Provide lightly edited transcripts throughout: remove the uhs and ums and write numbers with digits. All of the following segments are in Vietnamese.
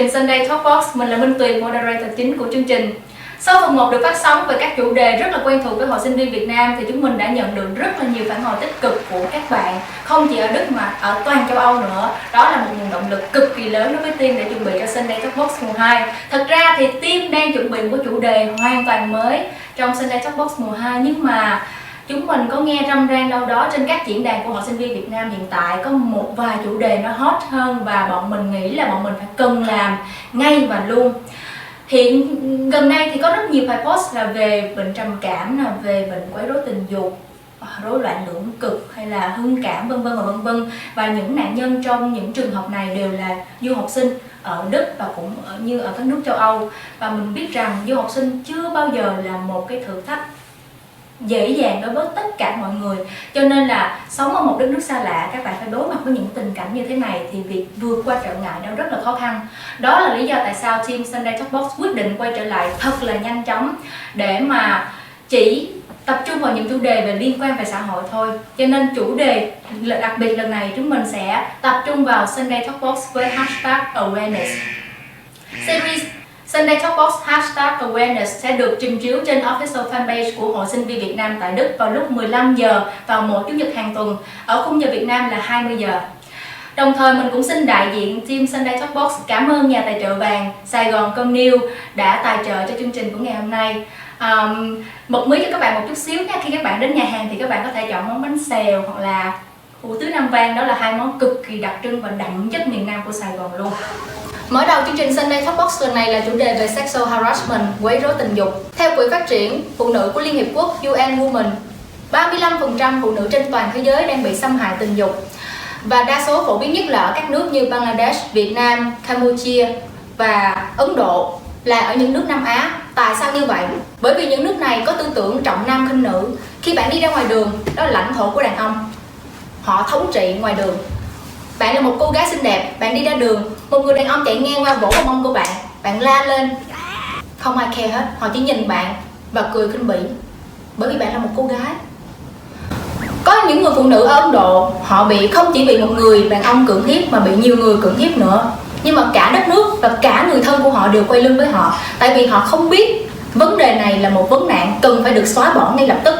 trình Sunday Talk Box. Mình là Minh Tuyền, moderator chính của chương trình. Sau phần 1 được phát sóng về các chủ đề rất là quen thuộc với hội sinh viên Việt Nam thì chúng mình đã nhận được rất là nhiều phản hồi tích cực của các bạn, không chỉ ở Đức mà ở toàn châu Âu nữa. Đó là một nguồn động lực cực kỳ lớn đối với team để chuẩn bị cho Sunday Talk Box mùa 2. Thật ra thì team đang chuẩn bị một chủ đề hoàn toàn mới trong Sunday Talk Box mùa 2, nhưng mà chúng mình có nghe râm ran đâu đó trên các diễn đàn của hội sinh viên Việt Nam hiện tại có một vài chủ đề nó hot hơn và bọn mình nghĩ là bọn mình phải cần làm ngay và luôn. Hiện gần đây thì có rất nhiều bài post là về bệnh trầm cảm, là về bệnh quấy rối tình dục, rối loạn lưỡng cực hay là hưng cảm vân vân và vân vân. Và những nạn nhân trong những trường hợp này đều là du học sinh ở Đức và cũng như ở các nước châu Âu. Và mình biết rằng du học sinh chưa bao giờ là một cái thử thách dễ dàng đối với tất cả mọi người, cho nên là sống ở một đất nước xa lạ, các bạn phải đối mặt với những tình cảnh như thế này thì việc vượt qua trở ngại đó rất là khó khăn. Đó là lý do tại sao team Sunday Talk Box quyết định quay trở lại thật là nhanh chóng để mà chỉ tập trung vào những chủ đề về liên quan về xã hội thôi. Cho nên chủ đề đặc biệt lần này chúng mình sẽ tập trung vào Sunday Talk Box với hashtag awareness. Series Sunday Talk Box hashtag awareness sẽ được trình chiếu trên official fanpage của Hội sinh viên Việt Nam tại Đức vào lúc 15 giờ vào mỗi Chủ nhật hàng tuần, ở khung giờ Việt Nam là 20 giờ. Đồng thời mình cũng xin đại diện team Sunday Talk Box cảm ơn nhà tài trợ vàng Sài Gòn Comnew đã tài trợ cho chương trình của ngày hôm nay. Bật mí cho các bạn một chút xíu nha, khi các bạn đến nhà hàng thì các bạn có thể chọn món bánh xèo hoặc là hủ tiếu Nam Vang, đó là hai món cực kỳ đặc trưng và đậm chất miền Nam của Sài Gòn luôn. Mở đầu chương trình Sunday Talk Box lần này là chủ đề về sexual harassment, quấy rối tình dục. Theo Quỹ Phát triển Phụ nữ của Liên Hiệp Quốc UN Women, 35% phụ nữ trên toàn thế giới đang bị xâm hại tình dục. Và đa số phổ biến nhất là ở các nước như Bangladesh, Việt Nam, Campuchia và Ấn Độ, là ở những nước Nam Á. Tại sao như vậy? Bởi vì những nước này có tư tưởng trọng nam khinh nữ. Khi bạn đi ra ngoài đường, đó là lãnh thổ của đàn ông, họ thống trị ngoài đường. Bạn là một cô gái xinh đẹp, bạn đi ra đường, một người đàn ông chạy ngang qua vỗ vào mông của bạn, bạn la lên, không ai care hết, họ chỉ nhìn bạn và cười khinh bỉ, bởi vì bạn là một cô gái. Có những người phụ nữ ở Ấn Độ, họ không chỉ bị một người đàn ông cưỡng hiếp mà bị nhiều người cưỡng hiếp nữa. Nhưng mà cả đất nước và cả người thân của họ đều quay lưng với họ, tại vì họ không biết vấn đề này là một vấn nạn cần phải được xóa bỏ ngay lập tức.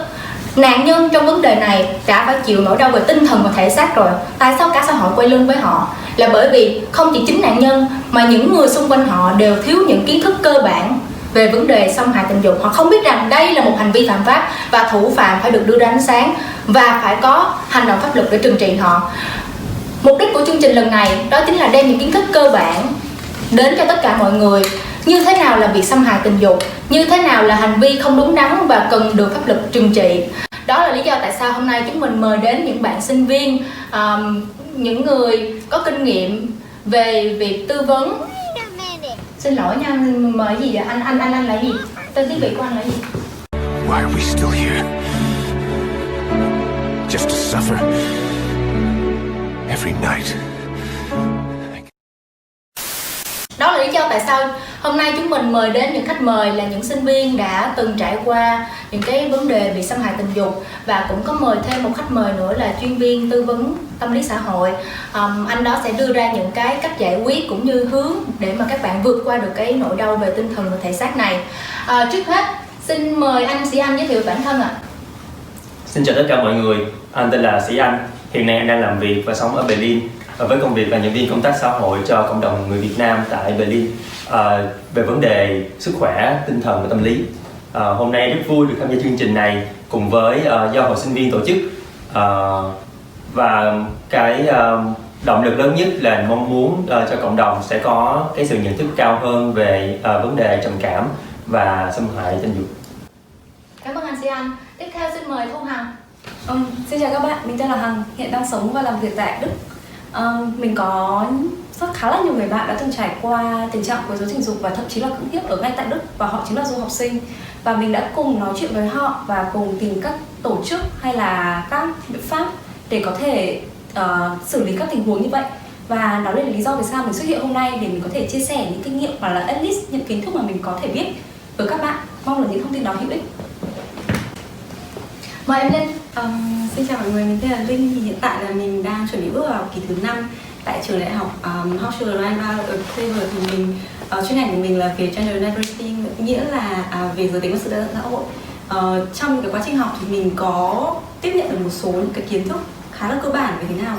Nạn nhân trong vấn đề này đã phải chịu nỗi đau về tinh thần và thể xác rồi. Tại sao cả xã hội quay lưng với họ? Là bởi vì không chỉ chính nạn nhân mà những người xung quanh họ đều thiếu những kiến thức cơ bản về vấn đề xâm hại tình dục. Họ không biết rằng đây là một hành vi phạm pháp và thủ phạm phải được đưa ra ánh sáng và phải có hành động pháp luật để trừng trị họ. Mục đích của chương trình lần này đó chính là đem những kiến thức cơ bản đến cho tất cả mọi người. Như thế nào là việc xâm hại tình dục, như thế nào là hành vi không đúng đắn và cần được pháp luật trừng trị. Đó là lý do tại sao hôm nay chúng mình mời đến những bạn sinh viên, những người có kinh nghiệm về việc tư vấn. Xin lỗi nha, mời gì vậy? Anh là gì? Tên tiếng Việt của anh là gì? Why are we still here? Just to suffer every night. Đó là lý do tại sao hôm nay chúng mình mời đến những khách mời là những sinh viên đã từng trải qua những cái vấn đề bị xâm hại tình dục, và cũng có mời thêm một khách mời nữa là chuyên viên tư vấn tâm lý xã hội. Anh đó sẽ đưa ra những cái cách giải quyết cũng như hướng để mà các bạn vượt qua được cái nỗi đau về tinh thần và thể xác này. Trước hết xin mời anh Sĩ Anh giới thiệu bản thân ạ. Xin chào tất cả mọi người, anh tên là Sĩ Anh. Hiện nay anh đang làm việc và sống ở Berlin với công việc là nhân viên công tác xã hội cho cộng đồng người Việt Nam tại Berlin về vấn đề sức khỏe, tinh thần và tâm lý. Hôm nay rất vui được tham gia chương trình này cùng với do hội sinh viên tổ chức, và cái động lực lớn nhất là mong muốn cho cộng đồng sẽ có cái sự nhận thức cao hơn về vấn đề trầm cảm và xâm hại tình dục. Cảm ơn anh Sĩ Anh. Tiếp theo xin mời Thu Hằng. Xin chào các bạn, mình tên là Hằng, hiện đang sống và làm việc tại Đức. Mình có khá là nhiều người bạn đã từng trải qua tình trạng quấy rối tình dục và thậm chí là cưỡng hiếp ở ngay tại Đức, và họ chính là du học sinh. Và mình đã cùng nói chuyện với họ và cùng tìm các tổ chức hay là các biện pháp để có thể xử lý các tình huống như vậy. Và đó là lý do vì sao mình xuất hiện hôm nay, để mình có thể chia sẻ những kinh nghiệm và là at least những kiến thức mà mình có thể biết với các bạn. Mong là những thông tin đó hữu ích. Mời em Linh. Xin chào mọi người, mình tên là Linh. Hiện tại là mình đang chuẩn bị bước vào kỳ thứ 5 tại trường đại học Hochschule Rheinbach ở Cleveland thì mình chuyên ngành của mình là về gender diversity, nghĩa là về giới tính và sự đa dạng xã hội. Trong cái quá trình học thì mình có tiếp nhận được một số những cái kiến thức khá là cơ bản về thế nào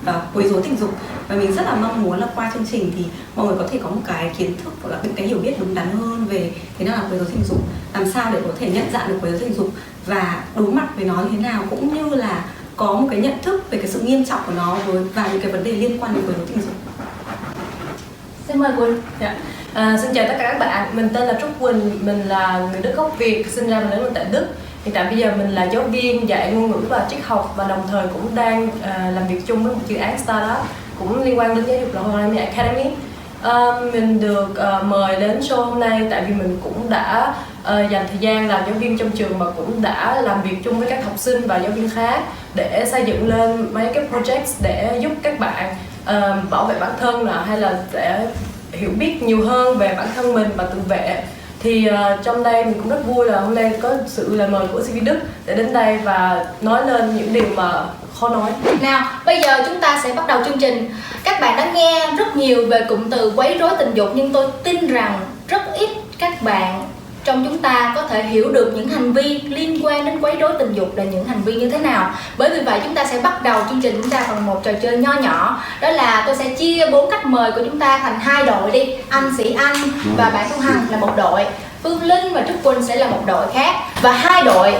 là quấy rối tình dục, và mình rất là mong muốn là qua chương trình thì mọi người có thể có một cái kiến thức hoặc là những cái hiểu biết đúng đắn hơn về thế nào là quấy rối tình dục, làm sao để có thể nhận dạng được quấy rối tình dục và đối mặt với nó như thế nào, cũng như là có một cái nhận thức về cái sự nghiêm trọng của nó và những cái vấn đề liên quan đến quấy rối tình dục. Xin mời Quỳnh. Xin chào tất cả các bạn, mình tên là Trúc Quỳnh, mình là người Đức gốc Việt, sinh ra và lớn lên tại Đức. Hiện tại bây giờ mình là giáo viên dạy ngôn ngữ và triết học, và đồng thời cũng đang làm việc chung với một dự án startup cũng liên quan đến giáo dục là Horizon Academy. Mình được mời đến show hôm nay tại vì mình cũng đã dành thời gian làm giáo viên trong trường và cũng đã làm việc chung với các học sinh và giáo viên khác để xây dựng lên mấy cái project để giúp các bạn bảo vệ bản thân hay là để hiểu biết nhiều hơn về bản thân mình và tự vệ. Thì trong đây mình cũng rất vui là hôm nay có sự lời mời của CV Đức để đến đây và nói lên những điều mà khó nói. Nào, bây giờ chúng ta sẽ bắt đầu chương trình. Các bạn đã nghe rất nhiều về cụm từ quấy rối tình dục, nhưng tôi tin rằng rất ít các bạn trong chúng ta có thể hiểu được những hành vi liên quan đến quấy rối tình dục là những hành vi như thế nào. Bởi vì vậy chúng ta sẽ bắt đầu chương trình chúng ta bằng một trò chơi nho nhỏ. Đó là tôi sẽ chia 4 khách mời của chúng ta thành 2 đội đi. Anh Sĩ Anh và bạn Thu Hằng là một đội, Phương Linh và Trúc Quỳnh sẽ là một đội khác. Và 2 đội,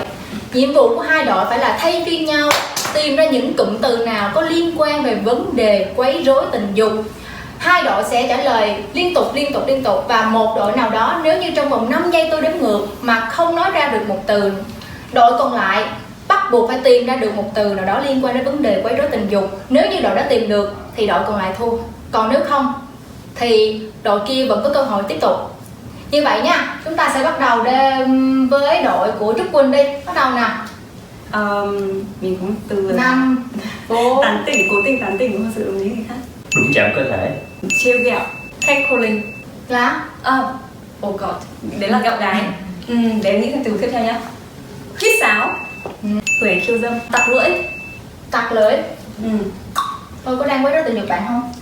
nhiệm vụ của 2 đội phải là thay phiên nhau tìm ra những cụm từ nào có liên quan về vấn đề quấy rối tình dục. 2 đội sẽ trả lời liên tục và một đội nào đó nếu như trong vòng 5 giây tôi đếm ngược mà không nói ra được một từ, đội còn lại bắt buộc phải tìm ra được một từ nào đó liên quan đến vấn đề quấy rối tình dục. Nếu như đội đã tìm được thì đội còn lại thua, còn nếu không thì đội kia vẫn có cơ hội tiếp tục. Như vậy nha, chúng ta sẽ bắt đầu với đội của Trúc Quỳnh đi. Bắt đầu nào. Mình cũng từ 5, 4 tán tỉnh, cố tình tán tỉnh không sử dụng những gì khác. Đụng chạm cơ thể. Trêu ghẹo, catcalling, là oh god, đấy là ghẹo gái. Để em nghĩ thành từ tiếp theo nhá. Huýt sáo, quẩy khiêu dâm, tặc lưỡi. tặc lưỡi. Tôi có đang quấy rối tình dục bạn không?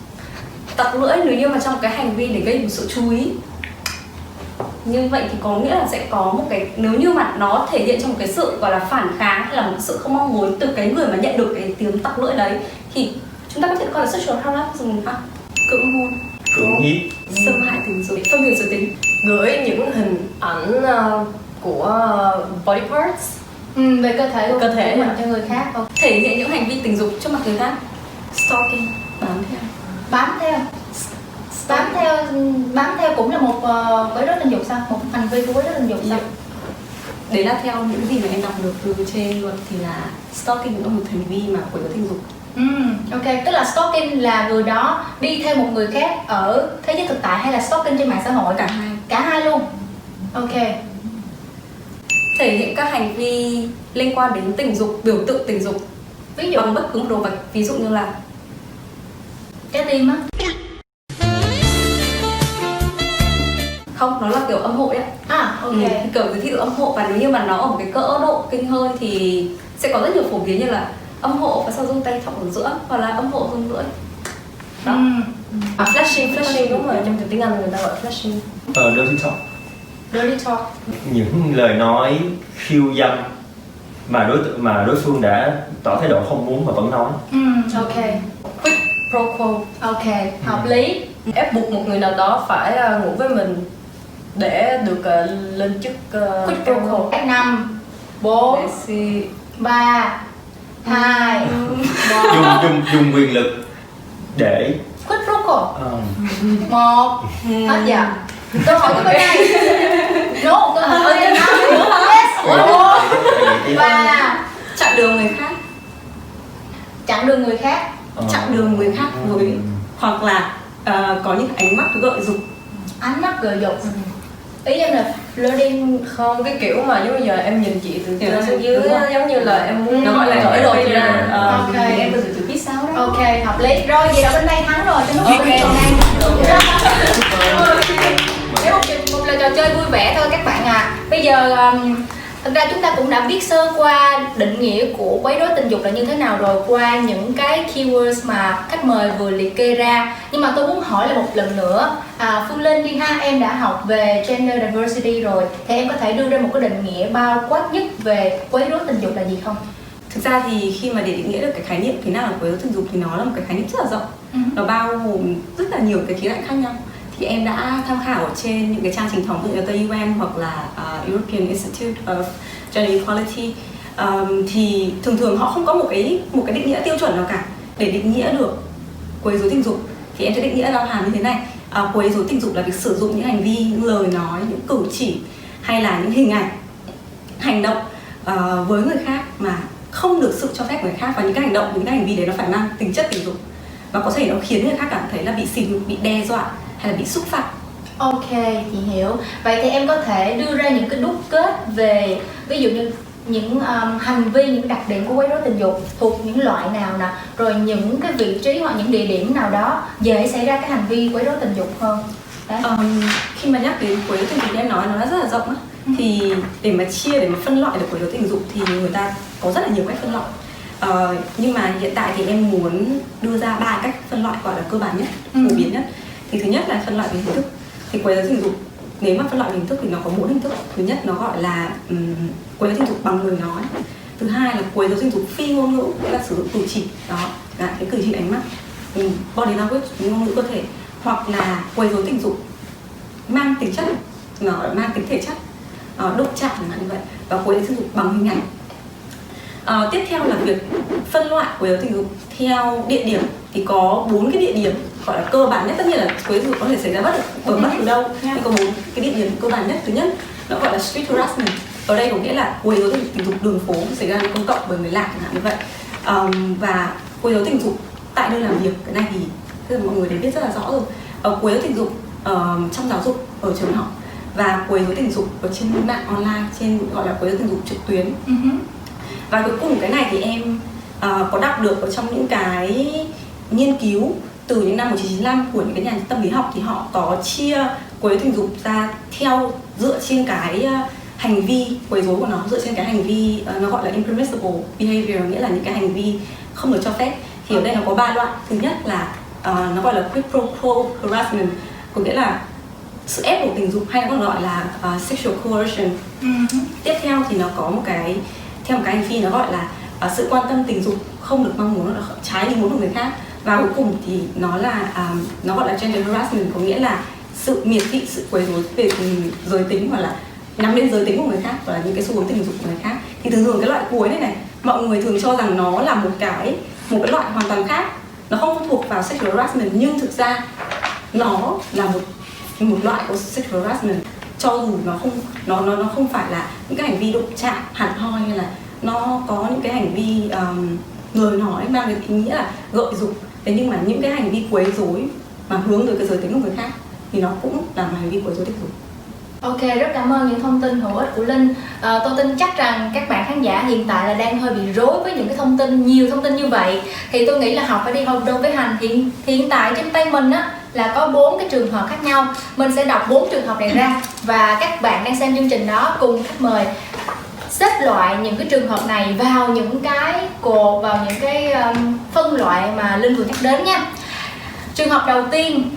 Tặc lưỡi nếu như mà trong cái hành vi để gây một sự chú ý, như vậy thì có nghĩa là sẽ có một cái, nếu như mà nó thể hiện trong một cái sự gọi là phản kháng hay là một sự không mong muốn từ cái người mà nhận được cái tiếng tặc lưỡi đấy, thì chúng ta có thể coi là sexual harassment ha, cưỡng hôn, Cưỡng hiếp, xâm hại tình dục, phân biệt giới tính, Gửi những hình ảnh của body parts Về cơ thể của Cơ thể mình hả? cho người khác không? thể hiện những hành vi tình dục trước mặt người khác, stalking, bám theo. Bám theo cũng là một quấy rối tình dục sao? Một hành vi của quấy rối tình dục sao? Đấy là theo những gì mà em đọc được từ trên luật thì là stalking cũng là một hành vi mà quấy rối tình dục. Ok, tức là stalking là người đó đi theo một người khác ở thế giới thực tại hay là stalking trên mạng xã hội? Cả hai. Cả hai luôn. Ok. Thể hiện các hành vi liên quan đến tình dục, biểu tượng tình dục Ví dụ bằng bất cứ một đồ vật, ví dụ như là trái tim á. không, nó là kiểu âm hộ đấy. Ok. Kiểu giới thiệu âm hộ, và nếu như mà nó ở một cái cỡ độ kinh hơn thì sẽ có rất nhiều phổ biến như là âm hộ và sau dung tay thọc ở giữa, hoặc là âm hộ dung lưỡi. Đó. flashing đúng rồi, trong tiếng Anh người ta gọi flashing. dirty talk. Dirty talk. Những lời nói khiêu dâm mà đối phương đã tỏ thái độ không muốn mà vẫn nói. Ok. Quid pro quo, Ok, hợp lý. ép buộc một người nào đó phải ngủ với mình để được lên chức Quid pro quo. 5, 4, 3, 2, 1. Dùng quyền lực để Quid pro quo. 1. Hết giờ. Câu hỏi của bên này. No, câu hỏi bên này. Yes. 4, 3. Chặn đường người khác, Chặn đường người khác. chặn đường người khác với, hoặc là có những ánh mắt gợi dục. Ánh mắt gợi dục. Ý em là flirting. không, cái kiểu mà giống như giờ em nhìn chị từ Kiểu trên xuống đúng dưới rồi. giống như là em muốn Nó gọi là gửi gợi đồ dục ra. ra. Ok. Em vừa từ biết sao đó. Ok, hợp lý. Rồi, vậy là bên đây thắng rồi. Cho nó Ok. bên này. Một là trò chơi vui vẻ thôi các bạn à. Bây giờ Thực ra chúng ta cũng đã biết sơ qua định nghĩa của quấy rối tình dục là như thế nào rồi qua những cái keywords mà khách mời vừa liệt kê ra. Nhưng mà tôi muốn hỏi là một lần nữa, Phương Linh đi ha, em đã học về gender diversity rồi, thì em có thể đưa ra một cái định nghĩa bao quát nhất về quấy rối tình dục là gì không? Thực ra thì khi mà để định nghĩa được cái khái niệm thế nào là quấy rối tình dục thì nó là một cái khái niệm rất là rộng. Nó bao gồm rất là nhiều cái khía cạnh khác nhau. Thì em đã tham khảo trên những cái trang chính thống như là TUM hoặc là European Institute of Gender Equality, thì thường họ không có một cái định nghĩa tiêu chuẩn nào cả để định nghĩa được quấy rối tình dục. Thì em sẽ định nghĩa bao hàm như thế này: quấy rối tình dục là việc sử dụng những hành vi, những lời nói, những cử chỉ hay là những hình ảnh, hành động với người khác mà không được sự cho phép của người khác, và những cái hành động, những cái hành vi đấy nó phải mang tính chất tình dục và có thể nó khiến người khác cảm thấy là bị sỉ nhục, bị đe dọa hay là bị xúc phạm. Ok, chị hiểu. Vậy thì em có thể đưa ra những cái đúc kết về ví dụ như những hành vi, những đặc điểm của quấy rối tình dục thuộc những loại nào nè, rồi những cái vị trí hoặc những địa điểm nào đó dễ xảy ra cái hành vi quấy rối tình dục hơn. Đấy. Khi mà nhắc đến quấy rối tình dục thì em nói nó rất là rộng á. Thì để mà phân loại được quấy rối tình dục thì người ta có rất là nhiều cách phân loại. Nhưng mà hiện tại thì em muốn đưa ra 3 cách phân loại gọi là cơ bản nhất, phổ biến nhất. Thì thứ nhất là phân loại về hình thức. Thì quấy rối tình dục nếu mà phân loại về hình thức thì nó có 4 hình thức. Thứ nhất nó gọi là quấy rối tình dục bằng lời nói. Thứ hai là quấy rối tình dục phi ngôn ngữ, nghĩa là sử dụng cử chỉ, đó là cái cử chỉ ánh mắt, body language, ngôn ngữ cơ thể. Hoặc là quấy rối tình dục mang tính chất, nó mang tính thể chất, đụng chạm chẳng hạn như vậy. Và quấy rối tình dục bằng hình ảnh. Tiếp theo là việc phân loại quấy rối tình dục theo địa điểm. Thì có 4 cái địa điểm gọi là cơ bản nhất. Tất nhiên là quấy rối tình dục có thể xảy ra bất cứ đâu, nhưng có 4 cái địa điểm cơ bản nhất. Thứ nhất nó gọi là street harassment. Ở đây có nghĩa là quấy rối tình dục đường phố xảy ra nơi công cộng bởi người lạ chẳng hạn như vậy. Và quấy rối tình dục tại nơi làm việc, cái này thì tất cả mọi người đều biết rất là rõ rồi. Quấy rối tình dục trong giáo dục ở trường học, và quấy rối tình dục ở trên mạng online, trên gọi là quấy rối tình dục trực tuyến. Và cuối cùng cái này thì em có đọc được ở trong những cái nghiên cứu từ những năm 1995 của những cái nhà tâm lý học, thì họ có chia quấy rối tình dục ra theo dựa trên cái hành vi quấy rối của nó, dựa trên cái hành vi nó gọi là impermissible behavior, nghĩa là những cái hành vi không được cho phép. Thì ở đây nó có 3 loại. Thứ nhất là nó gọi là quid pro quo harassment, có nghĩa là sự ép buộc tình dục, hay nó còn gọi là sexual coercion. Tiếp theo thì nó có một cái hành vi nó gọi là sự quan tâm tình dục không được mong muốn, nó trái ý muốn của người khác. Và cuối cùng thì nó gọi là gender harassment, có nghĩa là sự miệt thị, sự quấy rối về giới tính, hoặc là nhắm đến giới tính của người khác, và là những cái xu hướng tình dục của người khác. Thì thường cái loại cuối này mọi người thường cho rằng nó là một cái loại hoàn toàn khác, nó không thuộc vào sexual harassment, nhưng thực ra nó là một loại của sexual harassment, cho dù nó không phải là những cái hành vi đụng chạm hẳn hoi, hay là nó có những cái hành vi lời nói mang cái ý nghĩa là gợi dục. Thế nhưng mà những cái hành vi quấy rối mà hướng tới cái giới tính của người khác thì nó cũng là một hành vi quấy rối tình dục. Ok, rất cảm ơn những thông tin hữu ích của Linh. Tôi tin chắc rằng các bạn khán giả hiện tại là đang hơi bị rối với những cái nhiều thông tin như vậy. Thì tôi nghĩ là học phải đi đôi với hành. Hiện tại trên tay mình á là có 4 cái trường hợp khác nhau. Mình sẽ đọc 4 trường hợp này ra, và các bạn đang xem chương trình đó cùng khách mời xếp loại những cái trường hợp này vào những cái cột, vào những cái phân loại mà Linh vừa nhắc đến nha. Trường hợp đầu tiên: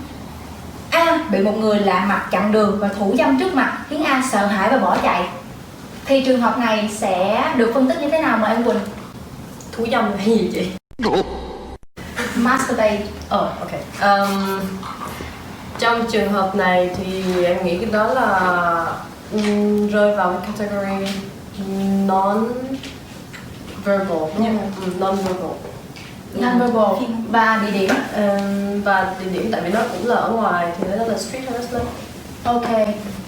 A bị một người lạ mặt chặn đường và thủ dâm trước mặt, khiến A sợ hãi và bỏ chạy. Thì trường hợp này sẽ được phân tích như thế nào, mời em Quỳnh? Thủ dâm là gì chị? Masturbate. Ok. Trong trường hợp này thì em nghĩ cái đó là rơi vào cái category non-verbal nhé. Non-verbal. Non-verbal. Và địa điểm? Và địa điểm tại vì nó cũng là ở ngoài thì nó là street harassment. Ok.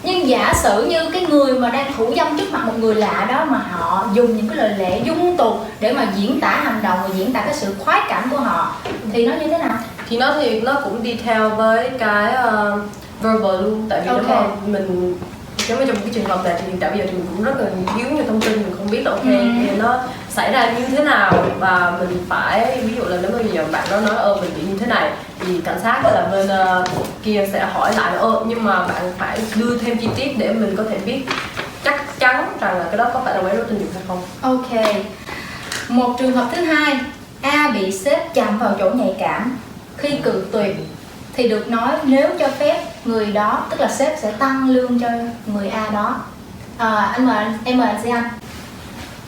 Nhưng giả sử như cái người mà đang thủ dâm trước mặt một người lạ đó mà họ dùng những cái lời lẽ dung tục để mà diễn tả hành động và diễn tả cái sự khoái cảm của họ, thì nó như thế nào? Thì nó cũng đi theo với cái verbal luôn. Tại vì nếu mà mình trong một cái trường hợp này thì hiện tại bây giờ thì mình cũng rất là thiếu nhiều thông tin, mình không biết là thì nó xảy ra như thế nào, và mình phải, ví dụ là nếu mà bây giờ bạn đó nói mình bị như thế này thì cảnh sát là bên kia sẽ hỏi lại là nhưng mà bạn phải đưa thêm chi tiết để mình có thể biết chắc chắn chắn rằng là cái đó có phải là quấy rối tình dục hay không. Ok. Một trường hợp thứ hai, A bị sếp chạm vào chỗ nhạy cảm. Khi cự tuyệt thì được nói nếu cho phép người đó, tức là sếp sẽ tăng lương cho người A đó. Em mời anh Anh.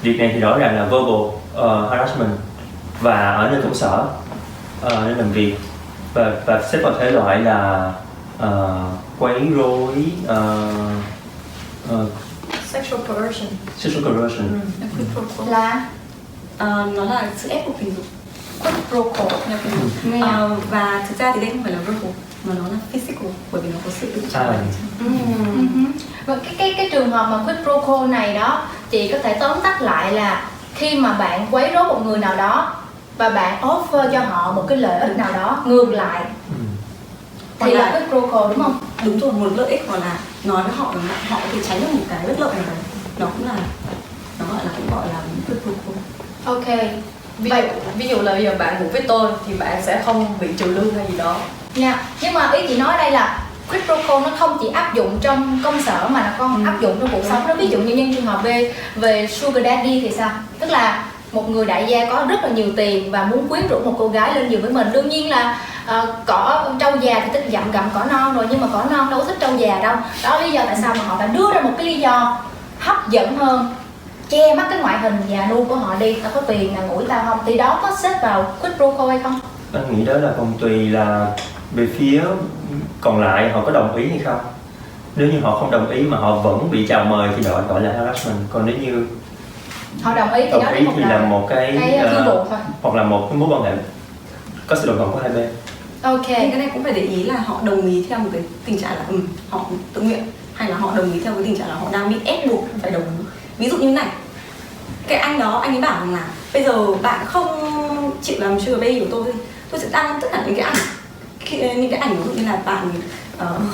Việc này thì rõ ràng là verbal harassment, và ở nơi công sở, nơi làm việc, và xếp vào thể loại là quấy rối, Sexual coercion. sexual coercion. Là Nó là sự ép buộc tình dục. quid pro quo. Nghe. Và thực ra thì đây không phải là verbal mà nó là physical, bởi vì nó có sự tự trọng. Và cái trường hợp mà quid pro quo này đó, chị có thể tóm tắt lại là khi mà bạn quấy rối một người nào đó và bạn offer cho họ một cái lợi ích nào đó ngược lại thì là quid pro quo, đúng không? Đúng rồi, một lợi ích, hoặc là nói với họ là họ có thể tránh được một cái bất lợi nào đó. Nó cũng là, nó cũng gọi là quid pro quo. Ok. Ví dụ là bây giờ bạn ngủ với tôi thì bạn sẽ không bị trừ lương hay gì đó. Nha, nhưng mà ý chị nói đây là quid pro quo nó không chỉ áp dụng trong công sở mà nó còn áp dụng trong cuộc sống đó. Ví dụ như nhân trường hợp về sugar daddy thì sao? Tức là một người đại gia có rất là nhiều tiền và muốn quyến rũ một cô gái lên giường với mình. Đương nhiên là cỏ trâu già thì thích gặm cỏ non rồi, nhưng mà cỏ non đâu có thích trâu già đâu. Đó là lý do tại sao mà họ đã đưa ra một cái lý do hấp dẫn hơn, che mắt cái ngoại hình già nua của họ đi. Tao có tiền là ngủi tao không, thì đó có xếp vào quid pro quo hay không? Anh nghĩ đó là còn tùy là về phía còn lại họ có đồng ý hay không. Nếu như họ không đồng ý mà họ vẫn bị chào mời thì gọi là harassment. Còn nếu như Họ đồng ý thì đồng đó ý thì là một cái thương vụ thôi. hoặc là một cái mối quan hệ có sự đồng thuận của hai bên. Ok. Thì cái này cũng phải để ý là họ đồng ý theo một cái tình trạng là họ tự nguyện, hay là họ đồng ý theo cái tình trạng là họ đang bị ép buộc phải đồng ý. Ví dụ như này, cái anh đó, anh ấy bảo rằng là bây giờ bạn không chịu làm sugar baby của tôi sẽ đăng tất cả những cái ảnh ví dụ như là bạn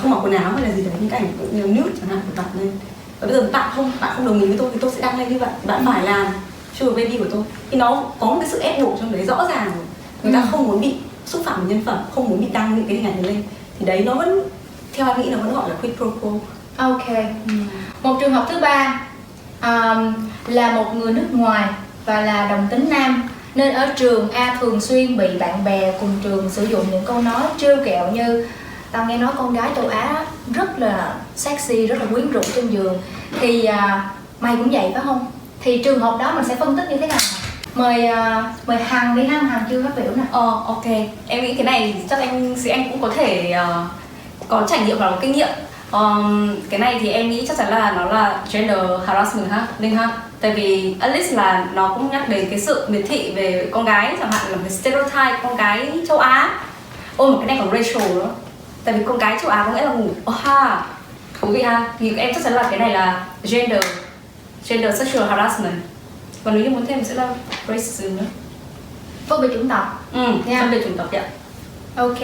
không mặc quần áo hay là gì đấy, những cái ảnh như nude chẳng hạn của bạn lên. Và bây giờ bạn không đồng ý với tôi thì tôi sẽ đăng lên như vậy, bạn phải làm sugar baby của tôi. Thì nó có một cái sự ép buộc trong đấy rõ ràng rồi. Người ta không muốn bị xúc phạm nhân phẩm, không muốn bị đăng những cái hình ảnh lên, thì đấy nó vẫn, theo anh nghĩ, nó vẫn gọi là quid pro quo. Ok. Một trường hợp thứ ba là một người nước ngoài và là đồng tính nam, nên ở trường A thường xuyên bị bạn bè cùng trường sử dụng những câu nói trêu ghẹo như tao nghe nói con gái châu Á rất là sexy, rất là quyến rũ trên giường, thì mày cũng vậy phải không? Thì trường hợp đó mình sẽ phân tích như thế nào? Mời Hằng đi ha, Hằng chưa phát biểu nè. Ok, em nghĩ cái này chắc anh cũng có thể có trải nghiệm và có kinh nghiệm. Cái này thì em nghĩ chắc chắn là nó là gender harassment ha, Linh ha. Tại vì at least là nó cũng nhắc đến cái sự miệt thị về con gái, chẳng hạn là cái stereotype con gái châu Á. Ôi, một cái này còn racial nữa. Tại vì con gái châu Á có nghĩa là ngủ. Ha, thú vị ha. Thì em chắc chắn là cái này là gender sexual harassment. Còn nếu như muốn thêm sẽ là racism nữa. Phân biệt chủng tộc. Phân biệt chủng tộc vậy. Ok.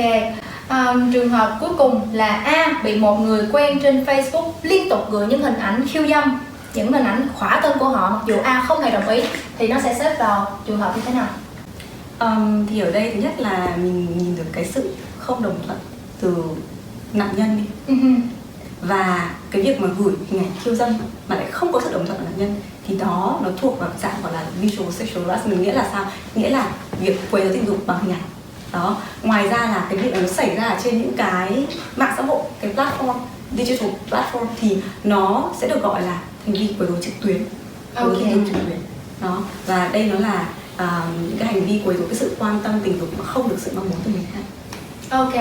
Trường hợp cuối cùng là A bị một người quen trên Facebook liên tục gửi những hình ảnh khiêu dâm, những hình ảnh khỏa thân của họ mặc dù A không hề đồng ý, thì nó sẽ xếp vào trường hợp như thế nào? Thì ở đây thứ nhất là mình nhìn được cái sự không đồng thuận từ nạn nhân đi. Và cái việc mà gửi hình ảnh khiêu dâm mà lại không có sự đồng thuận của nạn nhân thì đó nó thuộc vào dạng gọi là visual sexual harassment. Nghĩa là sao? Nghĩa là việc quấy rối tình dục bằng hình ảnh. Đó. Ngoài ra là cái việc nó xảy ra trên những cái mạng xã hội, cái platform, digital platform, thì nó sẽ được gọi là hành vi quấy rối trực tuyến. Quấy rối tình dục trực tuyến. Đó. Và đây nó là những cái hành vi quấy rối cái sự quan tâm tình dục mà không được sự mong muốn từ người khác. Ok.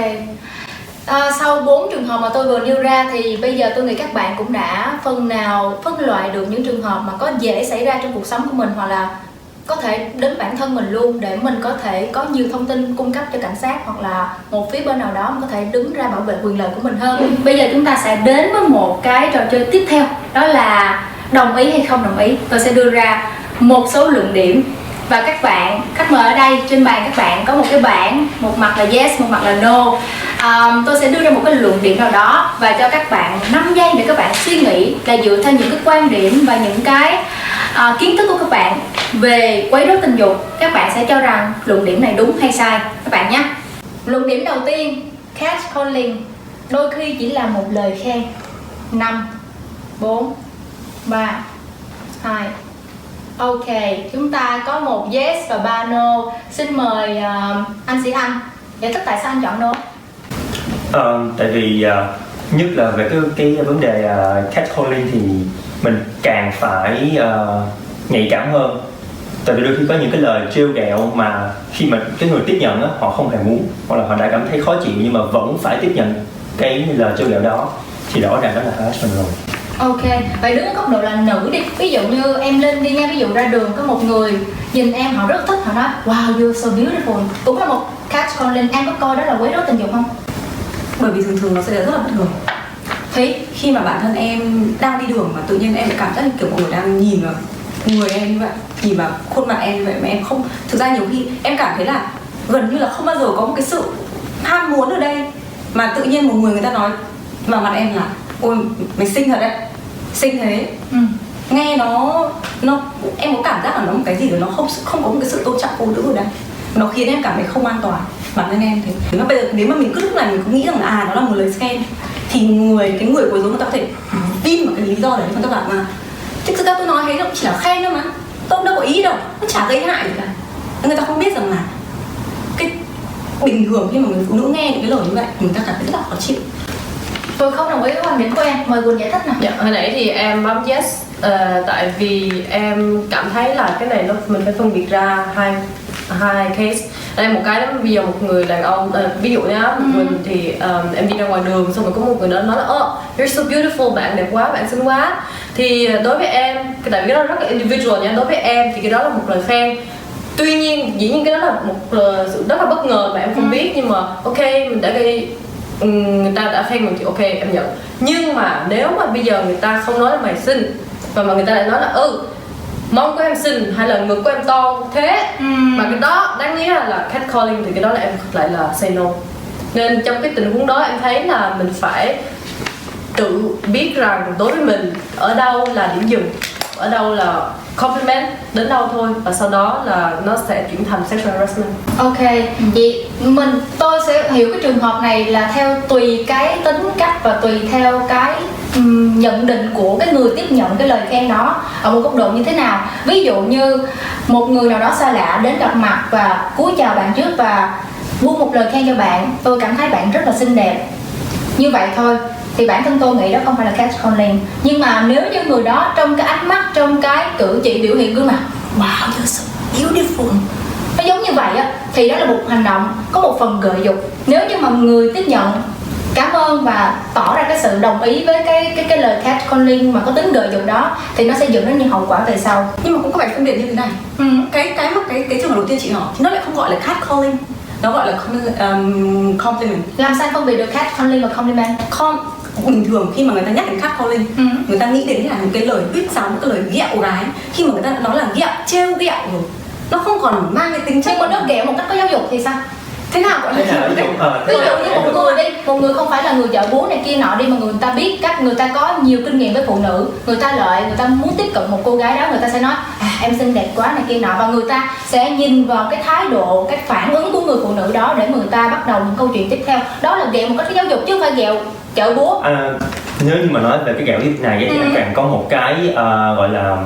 Sau 4 trường hợp mà tôi vừa nêu ra thì bây giờ tôi nghĩ các bạn cũng đã phần nào phân loại được những trường hợp mà có dễ xảy ra trong cuộc sống của mình, hoặc là có thể đến bản thân mình luôn, để mình có thể có nhiều thông tin cung cấp cho cảnh sát, hoặc là một phía bên nào đó mình có thể đứng ra bảo vệ quyền lợi của mình hơn. Bây giờ chúng ta sẽ đến với một cái trò chơi tiếp theo, đó là đồng ý hay không đồng ý. Tôi sẽ đưa ra một số luận điểm và các bạn khách mời ở đây trên bàn các bạn có một cái bảng, một mặt là yes, một mặt là no. Tôi sẽ đưa ra một cái luận điểm nào đó và cho các bạn 5 giây để các bạn suy nghĩ, là dựa theo những cái quan điểm và những cái kiến thức của các bạn về quấy rối tình dục, các bạn sẽ cho rằng luận điểm này đúng hay sai các bạn nhé. Luận điểm đầu tiên, catcalling đôi khi chỉ là một lời khen. 5 4 3 2. Ok, chúng ta có một yes và 3 no. Xin mời anh Sĩ Anh giải thích tại sao anh chọn no. Tại vì nhất là về cái vấn đề catcalling thì mình càng phải nhạy cảm hơn. Tại vì đôi khi có những cái lời trêu ghẹo mà khi mà cái người tiếp nhận á, họ không hề muốn, hoặc là họ đã cảm thấy khó chịu nhưng mà vẫn phải tiếp nhận cái lời trêu ghẹo đó, thì rõ ràng đó là harassment rồi. Ok, vậy đứng ở góc độ là nữ đi. Ví dụ như em Linh đi nha, ví dụ ra đường có một người nhìn em họ rất thích, họ nói wow you're so beautiful, cũng là một catcalling, em có coi đó là quấy rối tình dục không? Bởi vì thường thường nó sẽ rất là bất ngờ. Thấy khi mà bản thân em đang đi đường mà tự nhiên em lại cảm giác như kiểu mọi người đang nhìn vào người em như vậy, nhìn vào khuôn mặt em như vậy mà em không, thực ra nhiều khi em cảm thấy là gần như là không bao giờ có một cái sự ham muốn ở đây, mà tự nhiên một người ta nói vào mặt em là ôi mày xinh thật đấy, xinh thế. Nghe nó em có cảm giác là nó một cái gì đó nó không có một cái sự tôn trọng phụ nữ ở đây, nó khiến em cảm thấy không an toàn. Bản thân em thế. Nếu mà bây giờ nếu mà mình cứ lúc này mình cứ nghĩ rằng là nó là một lời khen, thì cái người quấy rối người ta có thể tin vào cái lý do đấy, người ta bảo mà thực ra tôi nói thế đâu chỉ là khen thôi mà, tôi đâu có ý đâu, nó chả gây hại gì cả. Người ta không biết rằng là cái bình thường khi mà người phụ nữ nghe những cái lời như vậy người ta cảm thấy rất là khó chịu. Tôi không đồng ý với quan điểm của em, mời Quỳnh giải thích nào. Dạ, hồi nãy thì em bấm yes tại vì em cảm thấy là cái này mình phải phân biệt ra hai case. Đây một cái đó, bây giờ một người đàn ông ví dụ nhá, mình thì em đi ra ngoài đường xong rồi có một người đó nói là you're so beautiful, bạn đẹp quá, bạn xinh quá. Thì đối với em, tại vì cái đó rất là individual nha, đối với em thì cái đó là một lời khen. Tuy nhiên dĩ nhiên cái đó là một sự rất là bất ngờ mà em không biết, nhưng mà ok mình đã gây, người ta đã khen mình thì ok em nhận. Nhưng mà nếu mà bây giờ người ta không nói là mày xinh và mà người ta lại nói là mông của em xinh hay là ngực của em to thế, mà cái đó đáng nghĩa là catcalling, thì cái đó là em lại là say no. Nên trong cái tình huống đó em thấy là mình phải tự biết rằng đối với mình ở đâu là điểm dừng, ở đâu là compliment đến đâu thôi, và sau đó là nó sẽ chuyển thành sexual harassment. Ok, vậy tôi sẽ hiểu cái trường hợp này là theo tùy cái tính cách và tùy theo cái nhận định của cái người tiếp nhận cái lời khen đó ở một góc độ như thế nào. Ví dụ như một người nào đó xa lạ đến gặp mặt và cúi chào bạn trước và buông một lời khen cho bạn, tôi cảm thấy bạn rất là xinh đẹp, như vậy thôi, thì bản thân tôi nghĩ đó không phải là catcalling. Nhưng mà nếu như người đó trong cái ánh mắt, trong cái cử chỉ biểu hiện gương mặt wow you're so beautiful, nó giống như vậy á, thì đó là một hành động có một phần gợi dục. Nếu như mà người tiếp nhận cảm ơn và tỏ ra cái sự đồng ý với cái lời catcalling mà có tính gợi dục đó, thì nó sẽ dẫn đến những hậu quả về sau. Nhưng mà cũng có phải phân biệt như thế này. Cái trường hợp đầu tiên chị hỏi thì nó lại không gọi là catcalling, nó gọi là compliment. Làm sao phân biệt được catcalling và compliment? Bình thường khi mà người ta nhắc đến catcalling, người ta nghĩ đến là những cái lời huýt sáo, cái lời ghẹo gái. Khi mà người ta nói là ghẹo, trêu ghẹo rồi, nó không còn mang cái tính chất. Nhưng mà nó ghẹo một cách có giáo dục thì sao? Thế nào gọi là ví dụ như một người đi, một người không phải là người chợ búa này kia nọ đi, mà người ta biết cách, người ta có nhiều kinh nghiệm với phụ nữ, người ta muốn tiếp cận một cô gái đó, người ta sẽ nói em xinh đẹp quá này kia nọ, và người ta sẽ nhìn vào cái thái độ, cái phản ứng của người phụ nữ đó để người ta bắt đầu những câu chuyện tiếp theo. Đó là ghẹo một cách có giáo dục chứ không phải ghẹo chợ búa. Nếu như mà nói về cái ghẹo này thì càng có một cái gọi là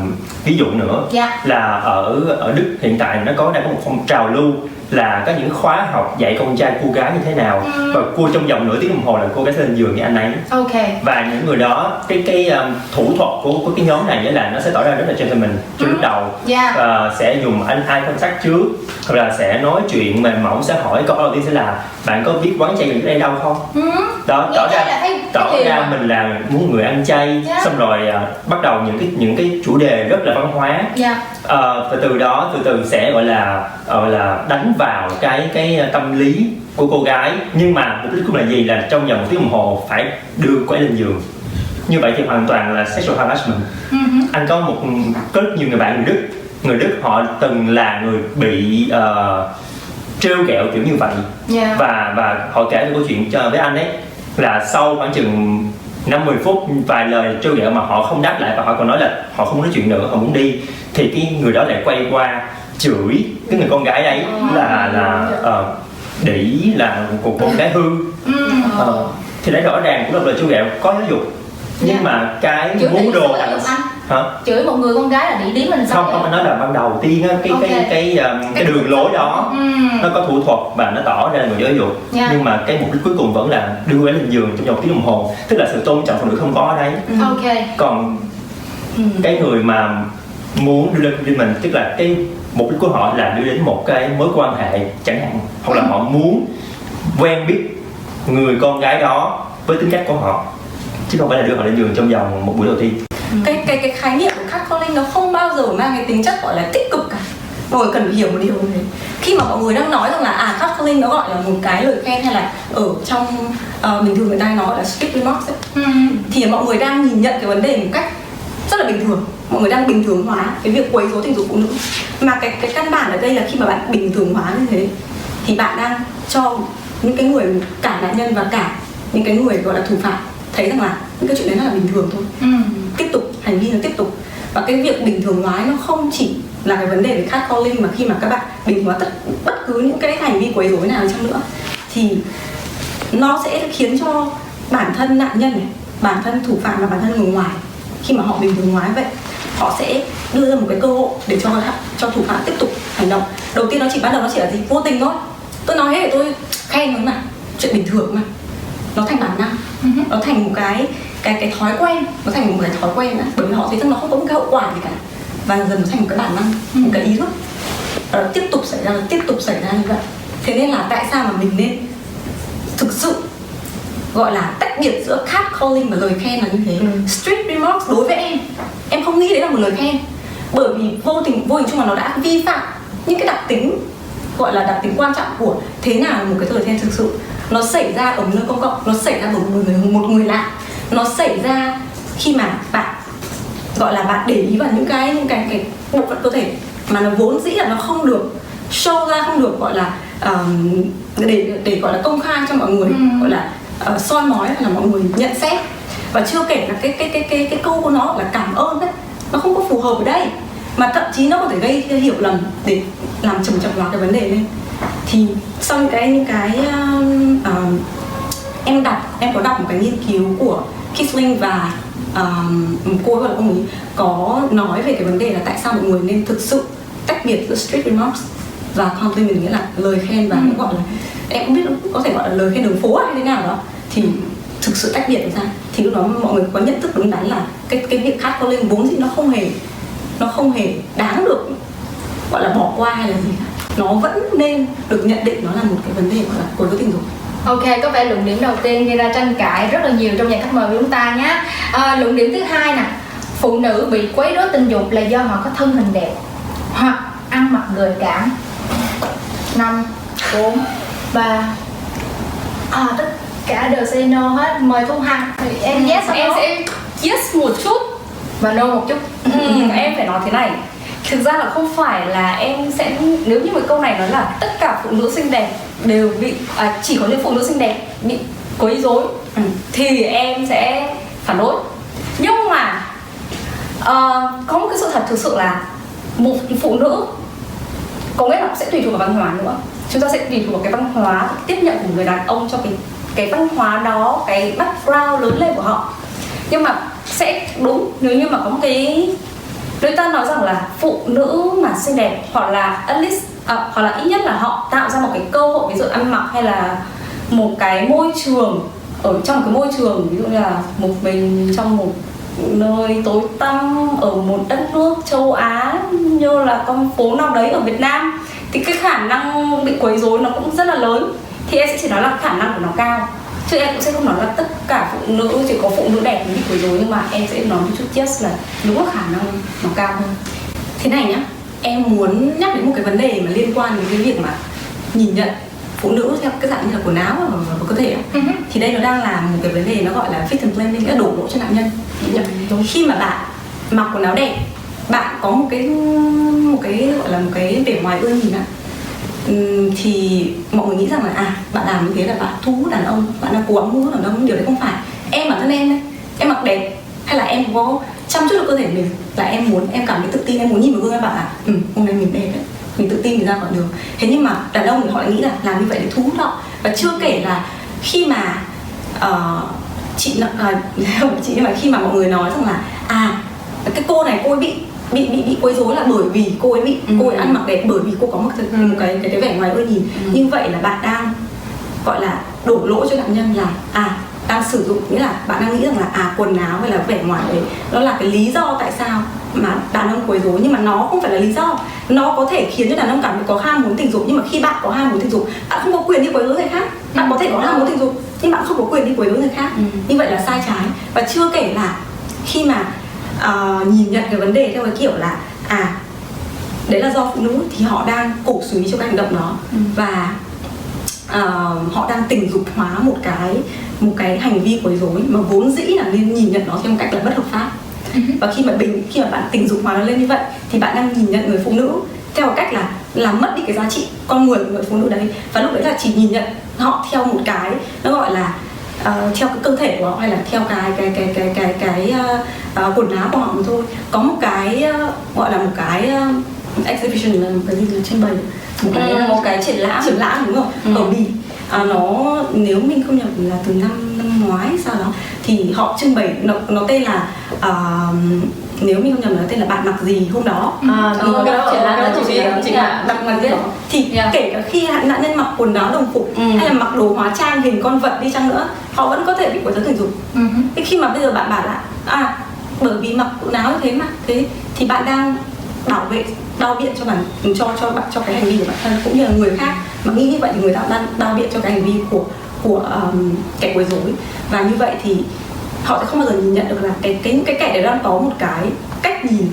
ví dụ nữa, là ở Đức hiện tại nó đang có một phong trào lưu là có những khóa học dạy con trai cô gái như thế nào, và cô trong vòng nửa tiếng đồng hồ là cô gái sẽ lên giường với anh ấy. Và những người đó, cái thủ thuật của cái nhóm này là nó sẽ tỏ ra rất là gentleman trong lúc đầu, sẽ dùng eye contact trước, hoặc là sẽ nói chuyện mềm mỏng, sẽ hỏi câu đầu tiên sẽ là bạn có biết quán chay gần đây đâu không. Đó tỏ ra mình là muốn người ăn chay, xong rồi bắt đầu những cái chủ đề rất là văn hóa, và từ đó từ từ sẽ gọi là đánh vào cái tâm lý của cô gái. Nhưng mà mục đích cũng là gì, là trong vòng 1 tiếng đồng hồ phải đưa cô ấy lên giường. Như vậy thì hoàn toàn là sexual harassment. Anh có rất nhiều người bạn người Đức họ từng là người bị trêu ghẹo kiểu như vậy, và họ kể về câu chuyện với anh ấy là sau khoảng chừng 50 phút vài lời trêu ghẹo mà họ không đáp lại, và họ còn nói là họ không nói chuyện nữa, họ muốn đi, thì cái người đó lại quay qua chửi cái người con gái đấy là để ý là một con gái hư. Thì đấy rõ ràng cũng là lời trêu ghẹo có giáo dục, nhưng mà cái muốn đồ Hả? Chửi một người con gái là đĩ điếm mình sao? Không, anh nói là ban đầu tiên á, cái đường lối đó nó có thủ thuật và nó tỏ ra là người giáo dục, nhưng mà cái mục đích cuối cùng vẫn là đưa cô ấy lên giường trong vòng tiếng đồng hồ, tức là sự tôn trọng phụ nữ không có ở đấy. Ok. Còn cái người mà muốn đưa lên mình, tức là cái mục đích của họ là đưa đến một cái mối quan hệ chẳng hạn, hoặc là họ muốn quen biết người con gái đó với tính cách của họ, chứ không phải là đưa họ lên giường trong vòng một buổi đầu tiên. Cái khái niệm của catcalling nó không bao giờ mang cái tính chất gọi là tích cực cả. Mọi người cần phải hiểu một điều này. Khi mà mọi người đang nói rằng là catcalling nó gọi là một cái lời khen, hay là ở trong bình thường người ta nói là strict remarks ấy, thì mọi người đang nhìn nhận cái vấn đề một cách rất là bình thường. Mọi người đang bình thường hóa cái việc quấy rối tình dục phụ nữ. Mà cái căn bản ở đây là khi mà bạn bình thường hóa như thế thì bạn đang cho những cái người, cả nạn nhân và cả những cái người gọi là thủ phạm thấy rằng là những cái chuyện đấy nó là bình thường thôi. Tiếp tục, hành vi nó tiếp tục. Và cái việc bình thường hóa nó không chỉ là cái vấn đề về catcalling, mà khi mà các bạn bình thường hóa bất cứ những cái hành vi quấy rối nào chăng nữa thì nó sẽ khiến cho bản thân nạn nhân này, bản thân thủ phạm và bản thân người ngoài, khi mà họ bình thường hóa vậy, họ sẽ đưa ra một cái cơ hội để cho thủ phạm tiếp tục hành động. Đầu tiên nó chỉ ban đầu nó chỉ là gì? Vô tình thôi. Tôi nói hết để tôi khen nó mà, chuyện bình thường mà. Nó thành bản năng, nó thành một cái thói quen, nó thành một cái thói quen đó, bởi vì họ thấy rằng nó không có một cái hậu quả gì cả, và dần nó thành một cái bản năng, một cái ý thức, tiếp tục xảy ra như vậy. Thế nên là tại sao mà mình nên thực sự gọi là tách biệt giữa catcalling và lời khen là như thế. Strict remarks đối với em không nghĩ đấy là một lời khen, bởi vì vô tình chung là nó đã vi phạm những cái đặc tính, gọi là đặc tính quan trọng của thế nào là một cái lời khen thực sự. Nó xảy ra ở nơi công cộng, nó xảy ra bởi một người lạ, nó xảy ra khi mà bạn gọi là bạn để ý vào những cái bộ phận cơ thể mà nó vốn dĩ là nó không được show ra, không được gọi là để gọi là công khai cho mọi người, gọi là soi mói, là mọi người nhận xét. Và chưa kể là cái câu của nó là cảm ơn đấy, nó không có phù hợp ở đây, mà thậm chí nó có thể gây hiểu lầm để làm trầm trọng hóa cái vấn đề lên. Thì sau những cái em có đọc một cái nghiên cứu của Kisling và cô ấy, ông ấy có nói về cái vấn đề là tại sao mọi người nên thực sự tách biệt giữa strict remarks và compliment, nghĩa là lời khen và gọi là, em không biết có thể gọi là lời khen đường phố hay thế nào đó, thì thực sự tách biệt ra. Thì lúc đó mọi người có nhận thức đúng đắn là cái việc catcalling vốn dĩ nó không hề đáng được gọi là bỏ qua hay là gì cả. Nó vẫn nên được nhận định nó là một cái vấn đề gọi là quấy rối tình dục. Ok, có vẻ luận điểm đầu tiên gây ra tranh cãi rất là nhiều trong nhà khách mời của chúng ta nhé. Luận điểm thứ hai nè, phụ nữ bị quấy rối tình dục là do họ có thân hình đẹp hoặc ăn mặc gợi cảm. 5, 4, 3. Tất cả đều say no hết. Mời Thu Hằng. Em yes, em sẽ yes một chút và no một chút. Em phải nói thế này, thực ra là không phải là em sẽ, nếu như một câu này nói là tất cả phụ nữ xinh đẹp đều bị chỉ có những phụ nữ xinh đẹp bị quấy rối thì em sẽ phản đối. Nhưng mà có một cái sự thật thực sự là một phụ nữ, có nghĩa là sẽ tùy thuộc vào văn hóa nữa. Chúng ta sẽ tùy thuộc vào cái văn hóa tiếp nhận của người đàn ông cho cái văn hóa đó, cái background lớn lên của họ. Nhưng mà sẽ đúng nếu như mà có một cái, người ta nói rằng là phụ nữ mà xinh đẹp, hoặc là at least, hoặc là ít nhất là họ tạo ra một cái cơ hội, ví dụ ăn mặc hay là một cái môi trường, ở trong một cái môi trường ví dụ như là một mình trong một nơi tối tăm ở một đất nước châu Á như là con phố nào đấy ở Việt Nam, thì cái khả năng bị quấy rối nó cũng rất là lớn. Thì em sẽ chỉ nói là khả năng của nó cao, chứ em cũng sẽ không nói là tất cả phụ nữ, chỉ có phụ nữ đẹp mới bị quấy rối. Nhưng mà em sẽ nói một chút yes là đúng là khả năng nó cao hơn. Thế này nhá, em muốn nhắc đến một cái vấn đề mà liên quan đến cái việc mà nhìn nhận phụ nữ theo cái dạng như là quần áo và cơ thể. Thì đây nó đang là một cái vấn đề nó gọi là victim blaming, nghĩa là đổ lỗi cho nạn nhân. Khi mà bạn mặc quần áo đẹp, bạn có một cái gọi là một cái vẻ ngoài ưa nhìn ạ, thì mọi người nghĩ rằng là bạn làm như thế là bạn thu hút đàn ông, bạn đang cố gắng thu hút đàn ông. Điều đấy không phải. Em bản thân em đấy, em mặc đẹp hay là em có chăm chút được cơ thể mình là em cảm thấy tự tin, em muốn nhìn vào gương em bảo là hôm nay mình đẹp đấy, mình tự tin mình ra khỏi đường. Thế nhưng mà đàn ông thì họ lại nghĩ là làm như vậy để thu hút họ. Và chưa kể là khi mà nhưng mà khi mà mọi người nói rằng là cái cô này cô ấy bị quấy rối là bởi vì cô ấy cô ấy ăn mặc đẹp, bởi vì cô có một cái vẻ ngoài ưa nhìn. Như vậy là bạn đang gọi là đổ lỗi cho nạn nhân là đang sử dụng, nghĩa là bạn đang nghĩ rằng là quần áo hay là vẻ ngoài đấy nó là cái lý do tại sao mà đàn ông quấy rối, nhưng mà nó không phải là lý do. Nó có thể khiến cho đàn ông cảm thấy có ham muốn tình dục, nhưng mà khi bạn có ham muốn tình dục, bạn không có quyền đi quấy rối người khác. Bạn có thể có ham muốn tình dục nhưng bạn không có quyền đi quấy rối người khác. Như vậy là sai trái. Và chưa kể là khi mà nhìn nhận cái vấn đề theo cái kiểu là đấy là do phụ nữ, thì họ đang cổ suý cho cái hành động đó. Và họ đang tình dục hóa một cái hành vi quấy rối mà vốn dĩ là nên nhìn nhận nó theo một cách là bất hợp pháp. Và khi mà bạn tình dục hóa nó lên như vậy thì bạn đang nhìn nhận người phụ nữ theo một cách là làm mất đi cái giá trị con người của người phụ nữ đấy. Và lúc đấy là chỉ nhìn nhận họ theo một cái nó gọi là theo cái cơ thể của họ, hay là theo cái quần áo của họ mà thôi. Có một cái gọi là một cái exhibition, là một cái gì là trưng bày, một cái triển lãm đúng không? Ở Bỉ. Nó nếu mình không nhầm là từ năm ngoái sao đó, thì họ trưng bày nó tên là nếu mình không nhầm là tên là bạn mặc gì hôm đó. Cái đó triển lãm đó chỉ là đặt mặt gì đó. Thì kể cả khi nạn nhân mặc quần áo đồng phục hay là mặc đồ hóa trang hình con vật đi chăng nữa, họ vẫn có thể bị quấy rối tình dục. Thế khi mà bây giờ bạn bảo là bởi vì mặc quần áo như thế mà thế thì bạn đang bao biện cho cái hành vi của bản thân cũng như là người khác. Mà nghĩ như vậy thì người ta đang bao biện cho cái hành vi của kẻ quấy rối. Và như vậy thì họ sẽ không bao giờ nhìn nhận được là cái kẻ đấy đang có một cái cách nhìn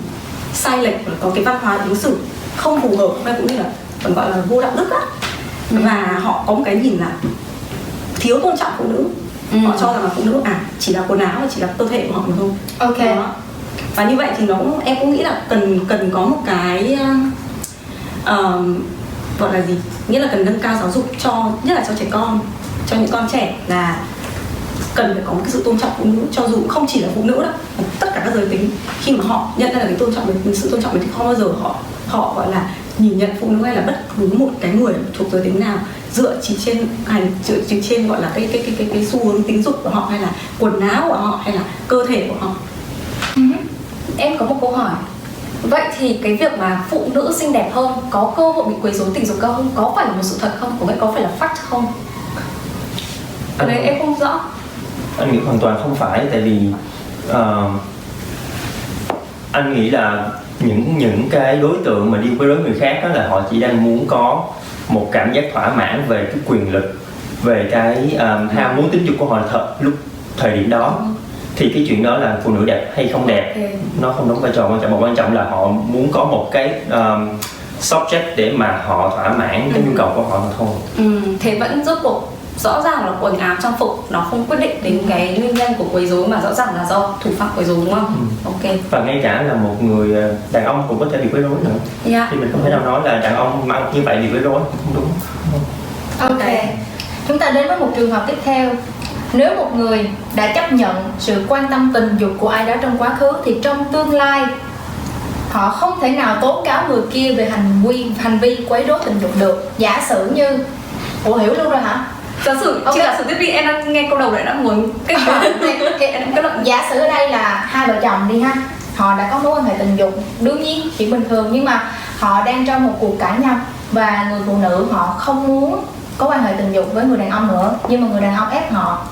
sai lệch, và có cái văn hóa ứng xử không phù hợp, hay cũng như là còn gọi là vô đạo đức á. Và họ có một cái nhìn là thiếu tôn trọng phụ nữ. Họ cho rằng là phụ nữ chỉ là quần áo và chỉ là cơ thể của họ mà thôi. Ok. Đó. Và như vậy thì em cũng nghĩ là cần có một cái gọi là gì, nghĩa là cần nâng cao giáo dục nhất là cho trẻ con, cho những con trẻ, là cần phải có một cái sự tôn trọng phụ nữ, cho dù không chỉ là phụ nữ đâu, mà tất cả các giới tính. Khi mà họ nhận ra là cái sự tôn trọng thì không bao giờ họ gọi là nhìn nhận phụ nữ hay là bất cứ một cái người thuộc giới tính nào dựa chỉ trên gọi là cái xu hướng tính dục của họ, hay là quần áo của họ, hay là cơ thể của họ. Em có một câu hỏi. Vậy thì cái việc mà phụ nữ xinh đẹp hơn có cơ hội bị quấy rối tình dục cao hơn có phải là một sự thật không? Có phải là fact không? Cái đấy em không rõ. Anh nghĩ hoàn toàn không phải, tại vì anh nghĩ là những cái đối tượng mà đi quấy rối người khác đó là họ chỉ đang muốn có một cảm giác thỏa mãn về cái quyền lực, về cái ham muốn tính dục của họ lúc thời điểm đó. Thì cái chuyện đó là phụ nữ đẹp hay không đẹp nó không đóng vai trò quan trọng, mà quan trọng là họ muốn có một cái subject để mà họ thỏa mãn cái nhu cầu của họ mà thôi. Thế vẫn rốt cuộc rõ ràng là quần áo trang phục nó không quyết định đến cái nguyên nhân của quấy rối, mà rõ ràng là do thủ phạm quấy rối, đúng không? Ok. Và ngay cả là một người đàn ông cũng có thể bị quấy rối nữa. Thì mình không thể nào nói là đàn ông mặc như vậy bị quấy rối, không đúng. Ok. Chúng ta đến với một trường hợp tiếp theo. Nếu một người đã chấp nhận sự quan tâm tình dục của ai đó trong quá khứ, thì trong tương lai họ không thể nào tố cáo người kia về hành vi quấy rối tình dục được. Giả sử như hiểu luôn rồi hả? Giả sử tiếp đi, em đang nghe câu đầu đấy đã muốn kết quả. Giả sử ở đây là hai vợ chồng đi ha, họ đã có mối quan hệ tình dục, đương nhiên chuyện bình thường, nhưng mà họ đang trong một cuộc cãi nhau và người phụ nữ họ không muốn có quan hệ tình dục với người đàn ông nữa, nhưng mà người đàn ông ép họ.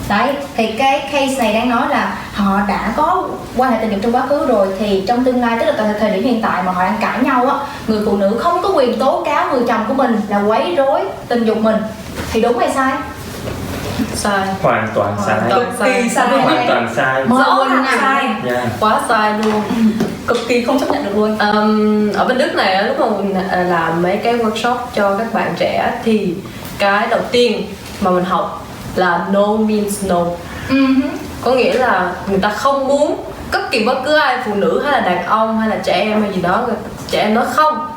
Đấy, thì cái case này đang nói là họ đã có quan hệ tình dục trong quá khứ rồi, thì trong tương lai, tức là tại thời điểm hiện tại mà họ đang cãi nhau á, người phụ nữ không có quyền tố cáo người chồng của mình là quấy rối tình dục mình, thì đúng hay sai? Sai. Hoàn toàn sai. Cực kỳ sai. Hoàn toàn sai. Rõ ràng sai. Quá sai luôn. Cực kỳ không chấp nhận được luôn. Ở bên Đức này lúc mà mình làm mấy cái workshop cho các bạn trẻ, thì cái đầu tiên mà mình học là no means no. Có nghĩa là người ta không muốn bất kỳ bất cứ ai, phụ nữ hay là đàn ông hay là trẻ em hay gì đó, trẻ em nói không,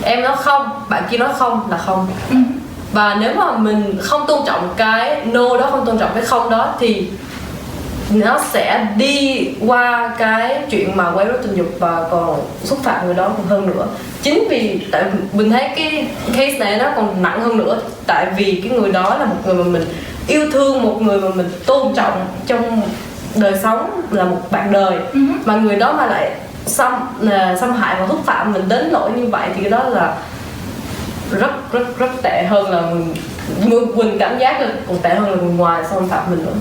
em nói không, bạn kia nói không là không. Và nếu mà mình không tôn trọng cái no đó, không tôn trọng cái không đó, thì nó sẽ đi qua cái chuyện mà quấy rối tình dục và còn xúc phạm người đó còn hơn nữa. Chính vì tại mình thấy cái case này nó còn nặng hơn nữa, tại vì cái người đó là một người mà mình yêu thương, một người mà mình tôn trọng trong đời sống, là một bạn đời, mà người đó mà lại xâm hại và xúc phạm mình đến nỗi như vậy thì cái đó là rất tệ hơn là mình cảm giác là còn tệ hơn là người ngoài xâm phạm mình nữa.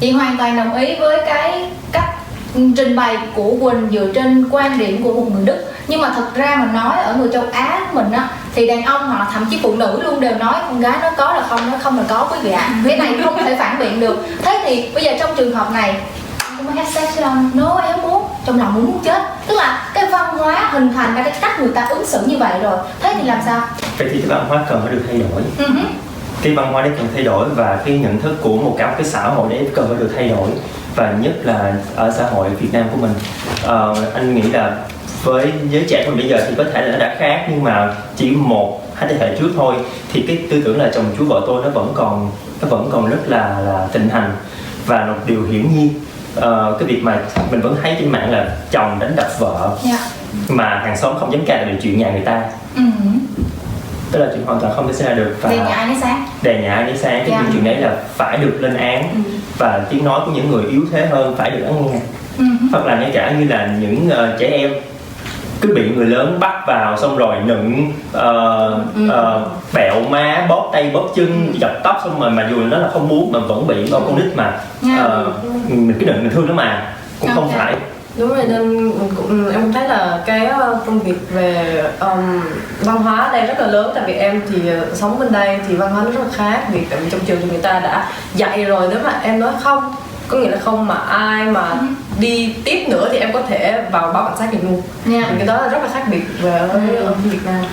Chị hoàn toàn đồng ý với cái cách trình bày của Quỳnh dựa trên quan điểm của một người Đức. Nhưng mà thật ra mà nói ở người châu Á của mình á, thì đàn ông hoặc là thậm chí phụ nữ luôn đều nói con gái nó có là không, nó không là có quý vị ạ. Cái này không thể phản biện được. Thế thì bây giờ trong trường hợp này, không có have sex không? No, em muốn, trong lòng muốn chết. Tức là cái văn hóa hình thành ra cái cách người ta ứng xử như vậy rồi. Thế thì làm sao? Vậy thì cái văn hóa cần phải được thay đổi. Cái văn hóa đấy cần thay đổi, và cái nhận thức của một cái xã hội đấy cần phải được thay đổi. Và nhất là ở xã hội Việt Nam của mình, anh nghĩ là với giới trẻ của mình bây giờ thì có thể là nó đã khác, nhưng mà chỉ 1-2 thế hệ trước thôi thì cái tư tưởng là chồng chú vợ tôi nó vẫn còn rất là thịnh hành. Và một điều hiển nhiên, cái việc mà mình vẫn thấy trên mạng là chồng đánh đập vợ, mà hàng xóm không dám ca là chuyện nhà người ta. Tức là chuyện hoàn toàn không thể xảy ra được. Và Đề nhà ai nấy sáng. Đề nhà ai nấy sáng. Cái chuyện đấy là phải được lên án, và tiếng nói của những người yếu thế hơn phải được lắng nghe. Hoặc là ngay cả như là những trẻ em cứ bị người lớn bắt vào xong rồi nựng, bẹo má, bóp tay bóp chân, chọc tóc, xong rồi mà dù nó là không muốn mà vẫn bị con nít mà mình cứ nựng, mình thương nó mà cũng không phải. Đúng rồi, nên em cũng thấy là cái công việc về văn hóa ở đây rất là lớn. Tại vì em thì sống bên đây thì văn hóa nó rất là khác. Vì tại vì trong trường thì người ta đã dạy rồi, nếu mà em nói không, có nghĩa là không, mà ai mà đi tiếp nữa thì em có thể vào báo cảnh sát được luôn. Cái đó là rất là khác biệt với Việt Nam.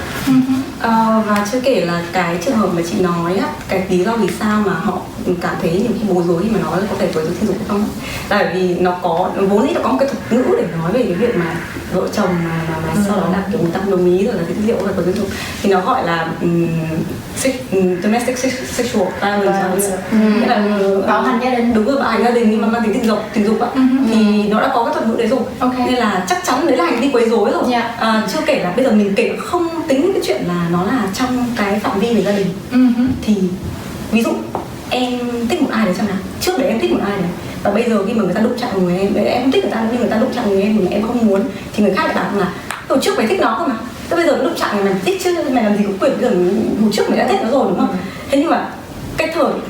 Và chưa kể là cái trường hợp mà chị nói á, cái lý do vì sao mà họ cảm thấy nhiều khi bối rối khi mà nói là có thể quấy rối tình dục hay không, tại vì nó có vốn dĩ nó có một cái thuật ngữ để nói về cái việc mà vợ chồng mà sau đó là kiểu người ta đồng ý rồi là cái liệu là quấy rối tình dục, thì nó gọi là domestic sexual violence, nghĩa là bạo hành gia đình. Đúng rồi, bạo hành gia đình nhưng mà mang tính tình dục á, thì nó đã có cái thuật ngữ đấy rồi. Nên là chắc chắn đấy là hành vi quấy rối rồi. Chưa kể là bây giờ mình kể không tính cái chuyện là nó là trong cái phạm vi về gia đình, thì ví dụ em thích một ai đấy chẳng hạn, trước đấy em thích một ai đấy và bây giờ khi mà người ta đụng chạm người em không thích người ta, nhưng người ta đụng chạm người em mà em không muốn, thì người khác lại bảo là hồi trước mày thích nó cơ mà, thế bây giờ nó đụng chạm mày thích chứ, mày làm gì có quyền, bây giờ hồi trước mày đã thích nó rồi đúng không? Thế nhưng mà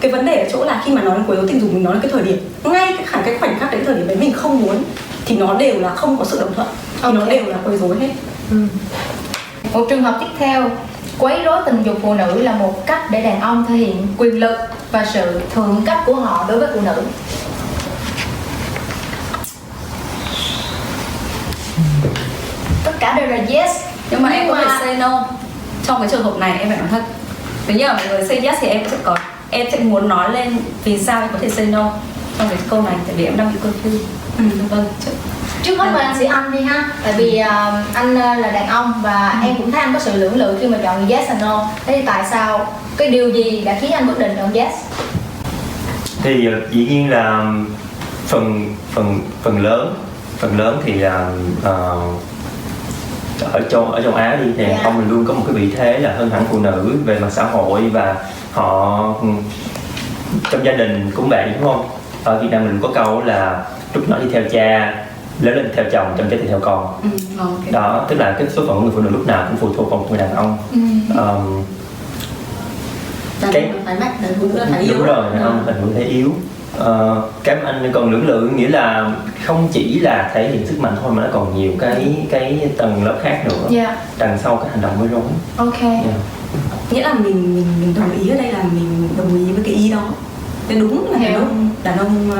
cái vấn đề ở chỗ là khi mà nói đến quấy rối tình dục, mình nói là cái thời điểm, ngay cái khoảnh khắc đấy, thời điểm đấy mình không muốn thì nó đều là không có sự đồng thuận, thì nó đều là quấy rối hết. Một trường hợp tiếp theo, quấy rối tình dục phụ nữ là một cách để đàn ông thể hiện quyền lực và sự thượng cấp của họ đối với phụ nữ. Tất cả đều là yes, nhưng mà em có thể say no. Trong cái trường hợp này em phải nói thật, nếu như là mọi người say yes thì em sẽ muốn nói lên vì sao em có thể say no trong cái câu này, tại vì em đang bị confused. Vâng, trước hết mời anh Sĩ Anh đi ha, tại vì anh là đàn ông và em cũng thấy anh có sự lưỡng lự khi mà chọn yes and no. Thế thì tại sao, cái điều gì đã khiến anh quyết định chọn yes? Thì dĩ nhiên là phần lớn thì là ở châu Á đi thì ông mình luôn có một cái vị thế là hơn hẳn phụ nữ về mặt xã hội, và họ trong gia đình cũng vậy đúng không? Ở Việt Nam mình có câu là lúc nhỏ thì theo cha, lớn lên theo chồng, chồng chết thì theo con. Đó, tức là cái số phận của người phụ nữ lúc nào cũng phụ thuộc vào một người đàn ông. Cái phải mạnh, phụ nữ là phải yếu. Đúng rồi, đàn ông là phụ nữ thể yếu. Cái mà anh còn lưỡng lự nghĩa là không chỉ là thể hiện sức mạnh thôi mà nó còn nhiều cái tầng lớp khác nữa. Đằng sau cái hành động mới rối. Nghĩa là mình đồng ý ở đây là mình đồng ý với cái ý đó. Thế đúng là đàn ông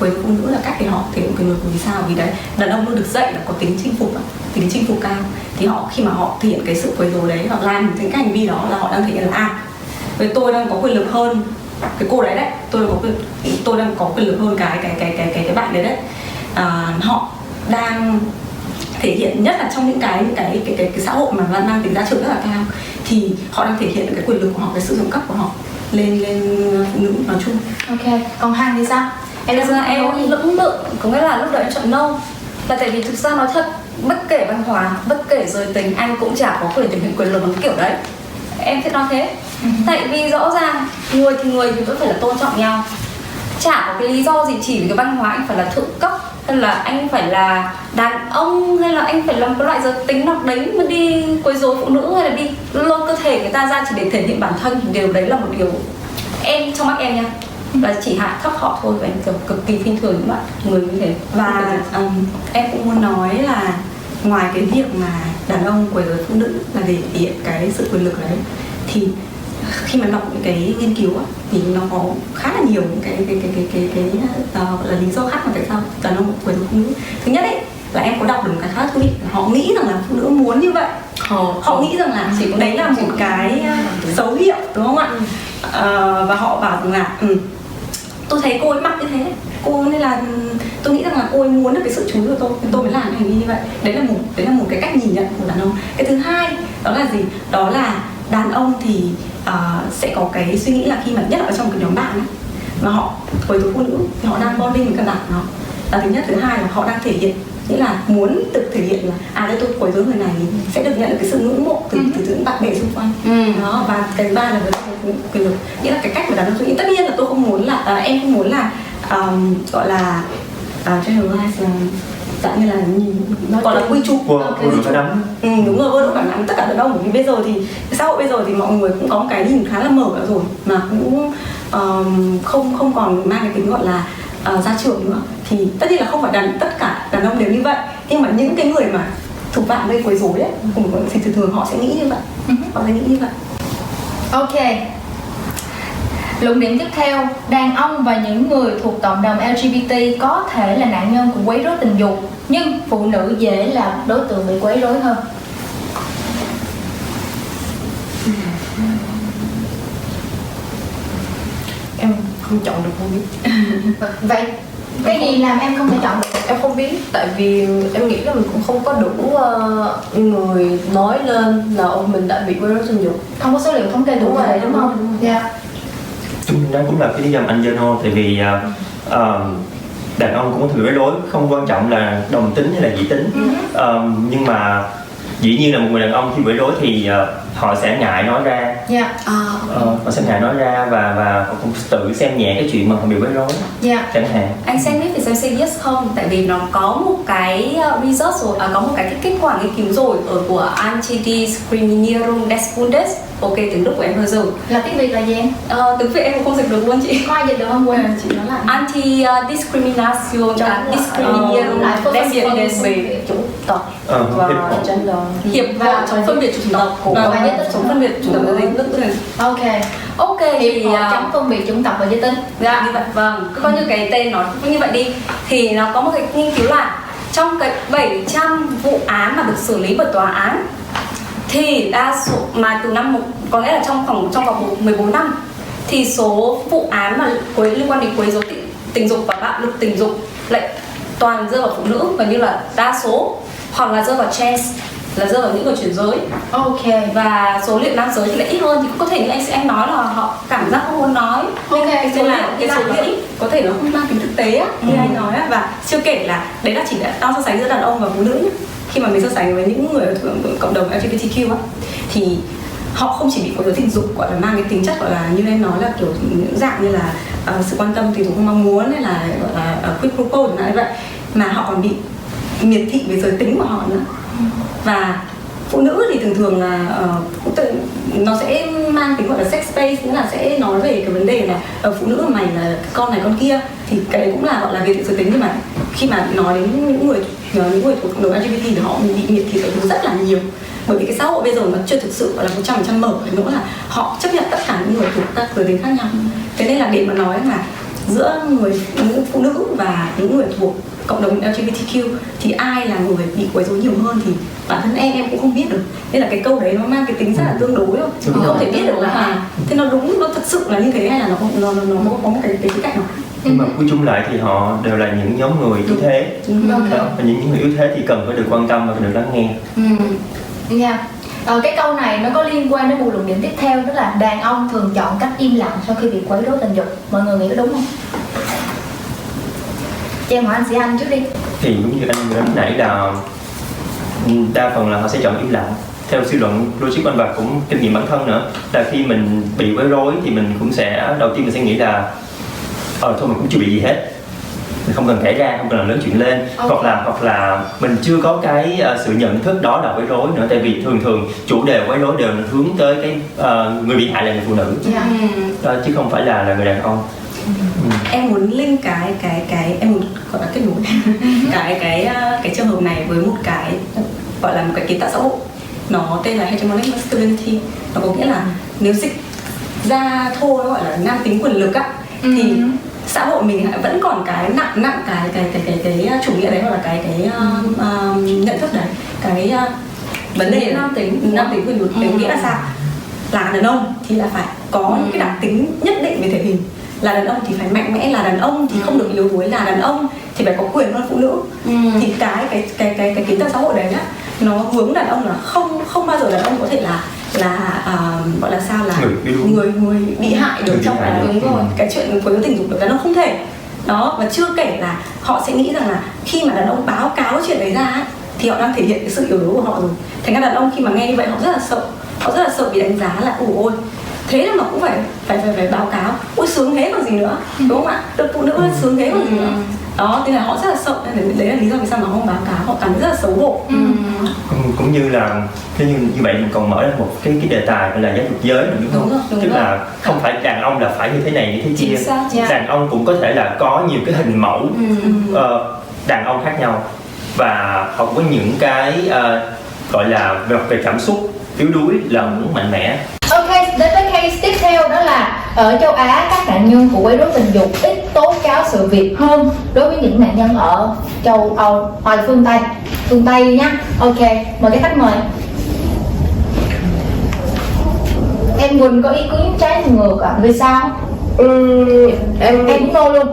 quấy phụ nữ là cách để họ thể hiện quyền lực. Vì sao? Vì đấy, đàn ông luôn được dạy là có tính chinh phục cao. Thì khi mà họ thể hiện cái sự quấy rối đấy, họ làm những cái hành vi đó là họ đang thể hiện là với tôi đang có quyền lực hơn cái cô đấy, tôi đang có quyền lực hơn cái bạn đấy. Họ đang thể hiện, nhất là trong những cái xã hội mà mang tính giá trị rất là cao, thì họ đang thể hiện cái quyền lực của họ, cái sự rộng cấp của họ lên phụ nữ nói chung. Còn Hằng thì sao? Em lưỡng lự, có nghĩa là lúc đấy em chọn no là tại vì thực ra nói thật, bất kể văn hóa, bất kể giới tính, anh cũng chả có quyền thể hiện quyền lực bằng kiểu đấy. Em sẽ nói thế. Tại vì rõ ràng người thì vẫn phải là tôn trọng nhau. chả có cái lý do gì chỉ vì cái văn hóa anh phải là thượng cấp, hay là anh phải là đàn ông, hay là anh phải làm cái loại giới tính nào đấy mà đi quấy rối phụ nữ, hay là đi lôi cơ thể người ta ra chỉ để thể hiện bản thân, thì điều đấy là một điều em, trong mắt em nha, là chỉ hạ thấp họ thôi, và em cực kỳ khinh thường những bạn người như thế. Và em cũng muốn nói là ngoài cái việc mà đàn ông quấy rối phụ nữ là để thể hiện cái sự quyền lực đấy, thì khi mà đọc những cái nghiên cứu á, thì nó có khá là nhiều những cái là lý do khác mà tại sao đàn ông quấy rối phụ nữ. Thứ nhất ấy là em có đọc được một cái khá thú vị, họ nghĩ rằng là phụ nữ muốn như vậy, họ nghĩ rằng là đấy là một cái dấu hiệu, đúng không ạ? Và họ bảo rằng là tôi thấy cô ấy mặc như thế, cô nên là tôi nghĩ rằng là cô ấy muốn được cái sự chú ý của tôi mới làm hành vi như vậy. Đấy là một cái cách nhìn nhận của đàn ông. Cái thứ hai đó là gì? Đó là đàn ông thì sẽ có cái suy nghĩ là khi mà nhất là ở trong cái nhóm bạn ấy, mà họ quấy rối phụ nữ thì họ đang bonding với cả bạn nó là thứ nhất. Thứ hai là họ đang thể hiện, nghĩa là muốn được thể hiện là đây tôi quấy rối người này thì sẽ được nhận được cái sự ngưỡng mộ từ những bạn bè xung quanh. Đó. Và cái thứ ba là về quyền lực, nghĩa là cái cách mà đàn ông suy nghĩ. Tất nhiên là tôi không muốn là em không muốn là gọi là generalize, dạng như là gọi là quy chụp, đúng rồi, vô độ cả nắm tất cả đàn ông. Bởi vì bây giờ thì xã hội bây giờ thì mọi người cũng có một cái nhìn khá là mở ra rồi, mà cũng không còn mang cái tính gọi là gia trưởng nữa. Thì tất nhiên là không phải tất cả đàn ông đều như vậy, nhưng mà những cái người mà thuộc bạn gây quấy rối ấy, thì thường họ sẽ nghĩ như vậy. Họ sẽ nghĩ như vậy. Ok. Luận điểm tiếp theo, đàn ông và những người thuộc cộng đồng LGBT có thể là nạn nhân của quấy rối tình dục, nhưng phụ nữ dễ là đối tượng bị quấy rối hơn. Em không chọn được, không biết. Vậy cái gì làm em không thể chọn được? Em không biết, tại vì em nghĩ là mình cũng không có đủ người nói lên là mình đã bị quấy rối tình dục. Không có số liệu thống kê đủ về, đúng không? Dạ. Đó cũng là cái lý do anh Jono, tại vì đàn ông cũng có thể quấy rối, không quan trọng là đồng tính hay là dị tính. Nhưng mà dĩ nhiên là một người đàn ông khi quấy rối thì họ sẽ ngại nói ra. Họ sẽ ngại nói ra và họ cũng tự xem nhẹ cái chuyện mà họ bị quấy rối, chẳng hạn. Anh xem biết thì xem say yes không, tại vì nó có một cái result rồi, có một cái kết quả nghiên cứu rồi ở của Anti-Diskriminierung des Bundes. Ok, tiếng Đức của em hơi dở. Là tiếng Việt là gì em? Tiếng Việt em cũng không dịch được luôn chị. Có ai dịch được không? Quên. Chị nói là Anti-Diskrimination Diskriminierung des Bundes về chủng tộc và gender. Hiệp hội chống phân biệt chủng tộc và giới tính, chống phân biệt chủng tộc và giới tính. Ok, Hiệp hội chống phân biệt chủng tộc và giới tính. Dạ, như vậy, vâng, cứ coi như cái tên nó như vậy đi. Thì nó có một cái nghiên cứu là trong cái 700 vụ án mà được xử lý bởi tòa án, thì đa số mà từ có nghĩa là trong vòng 14 năm, thì số vụ án mà liên quan đến quấy rối tình dục và bạo lực tình dục lại toàn rơi vào phụ nữ, gần như là đa số, hoặc là rơi vào trans, là rơi vào những người chuyển giới. Ok. Và số liệu nam giới thì lại ít hơn, thì có thể như anh nói là họ cảm giác không muốn nói. Ok, cái số liệu có thể nó không mang tính thực tế á, như anh nói á. Và chưa kể là đấy là chỉ đang so sánh giữa đàn ông và phụ nữ nhé. Khi mà mình so sánh với những người thuộc cộng đồng LGBTQ á, thì họ không chỉ bị quấy rối tình dục gọi là mang cái tính chất gọi là như em nói là kiểu những dạng như là sự quan tâm tình dục không mong muốn, hay là gọi là quid pro quo chẳng hạn như vậy, mà họ còn bị miệt thị về giới tính của họ nữa. Và phụ nữ thì thường là nó sẽ mang tính gọi là sex space, nghĩa là sẽ nói về cái vấn đề là phụ nữ mày là con này con kia, thì cái đấy cũng là gọi là về giới tính. Nhưng mà khi mà nói đến những người thuộc cộng đồng LGBT thì họ bị miệt thị rất là nhiều, bởi vì cái xã hội bây giờ nó chưa thực sự gọi là 100% mở nữa, là họ chấp nhận tất cả những người thuộc các giới tính khác nhau. Thế nên là để mà nói là giữa những phụ nữ và những người thuộc cộng đồng LGBTQ thì ai là người bị quấy rối nhiều hơn thì bản thân em cũng không biết được. Nên là cái câu đấy nó mang cái tính rất là tương đối thôi, thì không thể biết được là thế nó đúng, nó thật sự là như thế hay là nó có một cái khía cạnh nào. Nhưng mà cuối chung lại thì họ đều là những nhóm người yếu thế. Và những người yếu thế thì cần phải được quan tâm và được lắng nghe. Cái câu này nó có liên quan đến một luận điểm tiếp theo, đó là đàn ông thường chọn cách im lặng sau khi bị quấy rối tình dục. Mọi người nghĩ có đúng không? Cho em hỏi anh Sĩ Anh trước đi. Thì giống như anh vừa nói nãy là đa phần là họ sẽ chọn im lặng. Theo suy luận logic anh và cũng kinh nghiệm bản thân nữa, là khi mình bị quấy rối thì mình cũng sẽ đầu tiên mình sẽ nghĩ là thôi mình cũng chưa bị gì hết, mình không cần kể ra, không cần làm lớn chuyện lên. Hoặc là mình chưa có cái sự nhận thức đó là quấy rối nữa, tại vì thường chủ đề quấy rối đều hướng tới cái người bị hại là người phụ nữ, chứ không phải là người đàn ông. Em muốn link cái em muốn gọi là kết nối cái trường hợp này với một cái gọi là một cái kiến tạo xã hội, nó tên là hegemonic masculinity. Nó có nghĩa là nếu dịch ra thôi gọi là nam tính quyền lực á, thì xã hội mình vẫn còn cái nặng cái chủ nghĩa đấy, hoặc là cái nhận thức đấy, cái vấn đề nam tính quyền lực. Cái nghĩa là sao? Là đàn ông thì là phải có những cái đặc tính nhất định về thể hình, là đàn ông thì phải mạnh mẽ, là đàn ông thì không được yếu đuối, là đàn ông thì phải có quyền hơn phụ nữ. Thì cái kiến tạo xã hội đấy á, nó hướng đàn ông là không bao giờ đàn ông có thể là gọi là sao, là người bị hại được trong cái đúng rồi, cái chuyện quấy rối tình dục được, đàn ông không thể đó. Và chưa kể là họ sẽ nghĩ rằng là khi mà đàn ông báo cáo cái chuyện đấy ra ấy, thì họ đang thể hiện cái sự yếu đuối của họ rồi. Thành ra đàn ông khi mà nghe như vậy họ rất là sợ bị đánh giá là ôi thế mà cũng phải báo cáo, ôi sướng thế còn gì nữa, đúng không ạ? Được phụ nữ sướng thế còn gì nữa. Đó, thế là họ rất là sợ, nên đấy là lý do vì sao mà không báo cáo, họ cảm thấy rất là xấu hổ. Cũng như là như vậy mình còn mở ra một cái đề tài gọi là giáo dục giới nữa, đúng không? Tức là không phải đàn ông là phải như thế này như thế kia, đàn ông cũng có thể là có nhiều cái hình mẫu đàn ông khác nhau, và họ cũng có những cái gọi là về cảm xúc yếu đuối lẫn mạnh mẽ. Ok, đến với case tiếp theo đó là ở châu Á, các nạn nhân của quấy rối tình dục ít tố cáo sự việc hơn đối với những nạn nhân ở châu Âu hoặc là phương Tây nhá. Ok, mời cái khách mời. Em Quỳnh có ý kiến trái ngược ạ? Vì sao? Em cũng no luôn.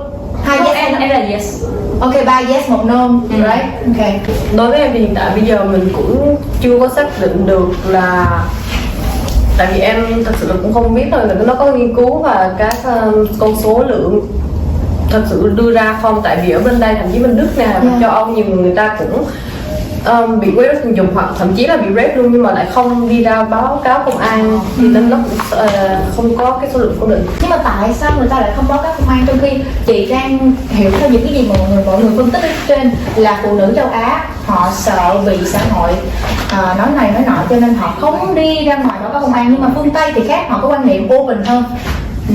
Hai yes, em là yes. Ok, 3 yes 1 no, right? Ok. Đối với em thì hiện tại bây giờ mình cũng chưa có xác định được là, tại vì em thật sự là cũng không biết rồi là nó có nghiên cứu và các con số lượng thật sự đưa ra không. Tại vì ở bên đây, thậm chí bên Đức nè, châu Âu nhiều người ta cũng bị quấy rối tình dục hoặc thậm chí là bị rape luôn, nhưng mà lại không đi ra báo cáo công an, thì nên nó cũng không có cái số lượng cố định. Nhưng mà tại sao người ta lại không báo cáo công an, trong khi chị đang hiểu theo những cái gì mọi người phân tích ở trên là phụ nữ châu Á họ sợ bị xã hội nói này nói nọ, cho nên họ không đi ra ngoài báo cáo công an. Nhưng mà phương Tây thì khác, họ có quan niệm open hơn,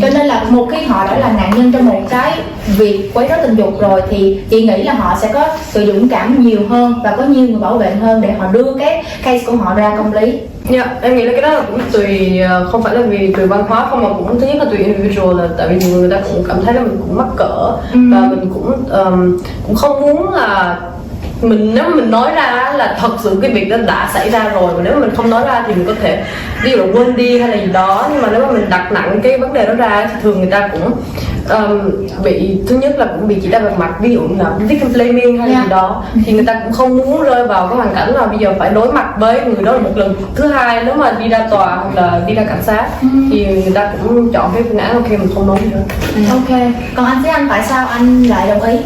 cho nên là một khi họ đã là nạn nhân trong một cái việc quấy rối tình dục rồi thì chị nghĩ là họ sẽ có sự dũng cảm nhiều hơn và có nhiều người bảo vệ hơn để họ đưa cái case của họ ra công lý. Em nghĩ là cái đó là cũng tùy, không phải là vì tùy văn hóa không, mà cũng thứ nhất là tùy individual, là tại vì nhiều người ta cũng cảm thấy là mình cũng mắc cỡ và mình cũng không muốn là nếu mà mình nói ra là thật sự cái việc đó đã xảy ra rồi, và nếu mà mình không nói ra thì mình có thể ví dụ là quên đi hay là gì đó. Nhưng mà nếu mà mình đặt nặng cái vấn đề đó ra thì thường người ta cũng bị, thứ nhất là cũng bị chỉ ra về mặt ví dụ là victim blaming hay là gì đó, thì người ta cũng không muốn rơi vào cái hoàn cảnh là bây giờ phải đối mặt với người đó là một lần thứ hai. Nếu mà đi ra tòa hoặc là đi ra cảnh sát thì người ta cũng chọn cái phương án ok mình không nói gì nữa. Ok, còn anh với anh tại sao anh lại đồng ý?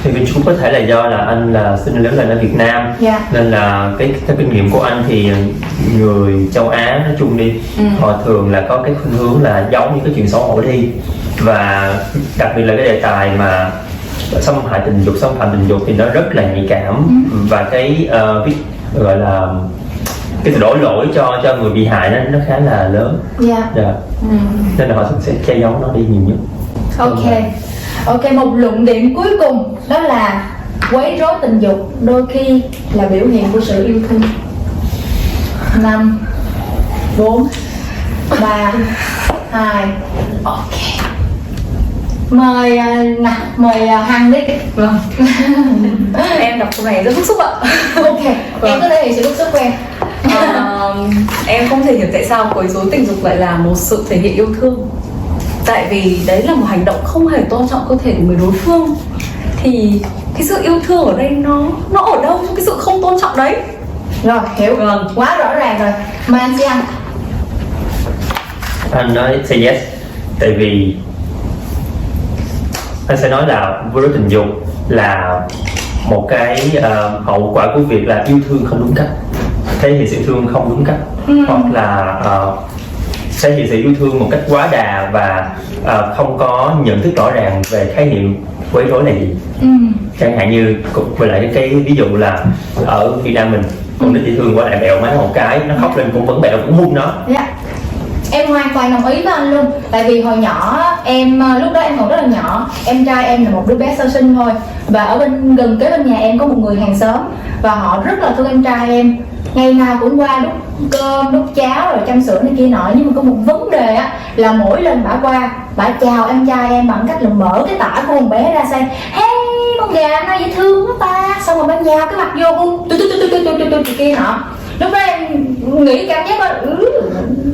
Thì cũng có thể là do là anh là sinh lớn lên ở Việt Nam, nên là cái kinh nghiệm của anh thì người châu Á nói chung đi, họ thường là có cái khuynh hướng là giấu những cái chuyện xấu hổ đi, và đặc biệt là cái đề tài mà xâm phạm tình dục thì nó rất là nhạy cảm, và cái gọi là cái sự đổ lỗi cho người bị hại nó khá là lớn. Nên là họ sẽ che giấu nó đi nhiều nhất. Ok, một luận điểm cuối cùng đó là quấy rối tình dục đôi khi là biểu hiện của sự yêu thương. 5 4 3 2 ok. Mời Hằng đi. Vâng. Em đọc câu này rất bức xúc ạ. Ok, em có thể hiện sự bức xúc của em. Em không thể hiểu tại sao quấy rối tình dục lại là một sự thể hiện yêu thương. Tại vì đấy là một hành động không hề tôn trọng cơ thể của người đối phương. Thì cái sự yêu thương ở đây nó ở đâu trong cái sự không tôn trọng đấy? Rồi, hiểu. Quá rõ ràng rồi. Mời anh Sian. Anh nói say yes, tại vì anh sẽ nói là quấy rối tình dục là một cái hậu quả của việc là yêu thương không đúng cách, thể hiện sự yêu thương không đúng cách, hoặc là thể hiện sự yêu thương một cách quá đà và không có nhận thức rõ ràng về khái niệm quấy rối là gì. Chẳng hạn như với lại cái ví dụ là ở Việt Nam mình con nít dễ thương quá lại bẹo má một cái, nó khóc lên cũng vẫn bẹo cũng hung nó. Em hoàn toàn đồng ý với anh luôn. Tại vì hồi nhỏ em, lúc đó em còn rất là nhỏ, em trai em là một đứa bé sơ sinh thôi. Và ở gần kế bên nhà em có một người hàng xóm và họ rất là thương em trai em. Ngày nào cũng qua đút cơm, đút cháo rồi chăm sữa này kia nọ. Nhưng mà có một vấn đề á, là mỗi lần bả qua, bả chào em trai em bằng cách là mở cái tã của con bé ra xem: hey, con gà nó dễ thương quá ta. Xong rồi bả nhào cái mặt vô hung kia nọ. Lúc đó em nghĩ cảm giác là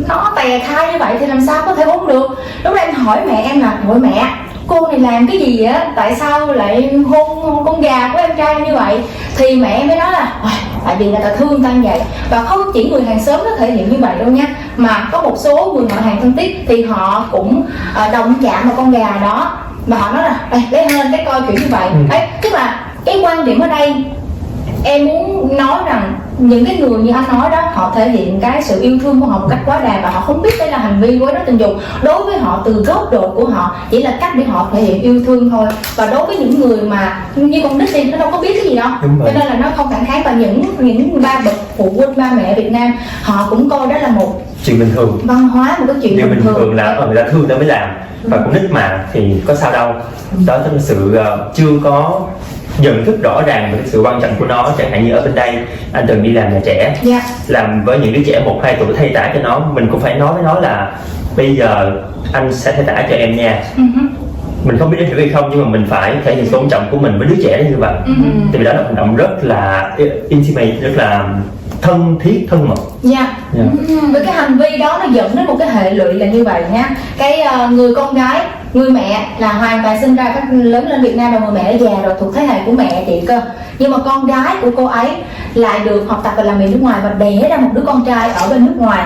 nó tè thai như vậy thì làm sao có thể uống được. Lúc đó em hỏi mẹ em là: hỏi mẹ, cô này làm cái gì á, tại sao lại hôn con gà của em trai như vậy? Thì mẹ em mới nói là tại vì người ta thương ta như vậy. Và không chỉ người hàng xóm nó thể hiện như vậy đâu nha, mà có một số người họ hàng thân thiết thì họ cũng đồng chạm vào con gà đó và họ nói là lấy hơn cái coi kiểu như vậy. Đấy, tức là cái quan điểm ở đây em muốn nói rằng những cái người như anh nói đó, họ thể hiện cái sự yêu thương của họ một cách quá đà và họ không biết đây là hành vi quấy rối tình dục. Đối với họ, từ góc độ của họ, chỉ là cách để họ thể hiện yêu thương thôi. Và đối với những người mà như con nít thì nó đâu có biết cái gì đâu, cho nên là nó không phản kháng. Và những ba bậc phụ huynh, ba mẹ Việt Nam họ cũng coi đó là một chuyện bình thường, văn hóa, một cái chuyện bình thường là người ta thương ta mới làm. Và con nít mà thì có sao đâu. Đó là sự chưa có nhận thức rõ ràng về sự quan trọng của nó. Chẳng hạn như ở bên đây anh từng đi làm nhà trẻ, làm với những đứa trẻ 1-2 tuổi, thay tã cho nó, mình cũng phải nói với nó là bây giờ anh sẽ thay tã cho em nha. Mình không biết nó hiểu hay không, nhưng mà mình phải thể hiện tôn trọng của mình với đứa trẻ như vậy. Tại vì đó là hành động rất là intimate, rất là thân thiết, thân mật. Với cái hành vi đó nó dẫn đến một cái hệ lụy là như vậy nha. Cái người con gái, người mẹ là hoàn toàn sinh ra lớn lên Việt Nam, và người mẹ đã già rồi, thuộc thế hệ của mẹ chị cơ. Nhưng mà con gái của cô ấy lại được học tập và làm việc nước ngoài và đẻ ra một đứa con trai ở bên nước ngoài.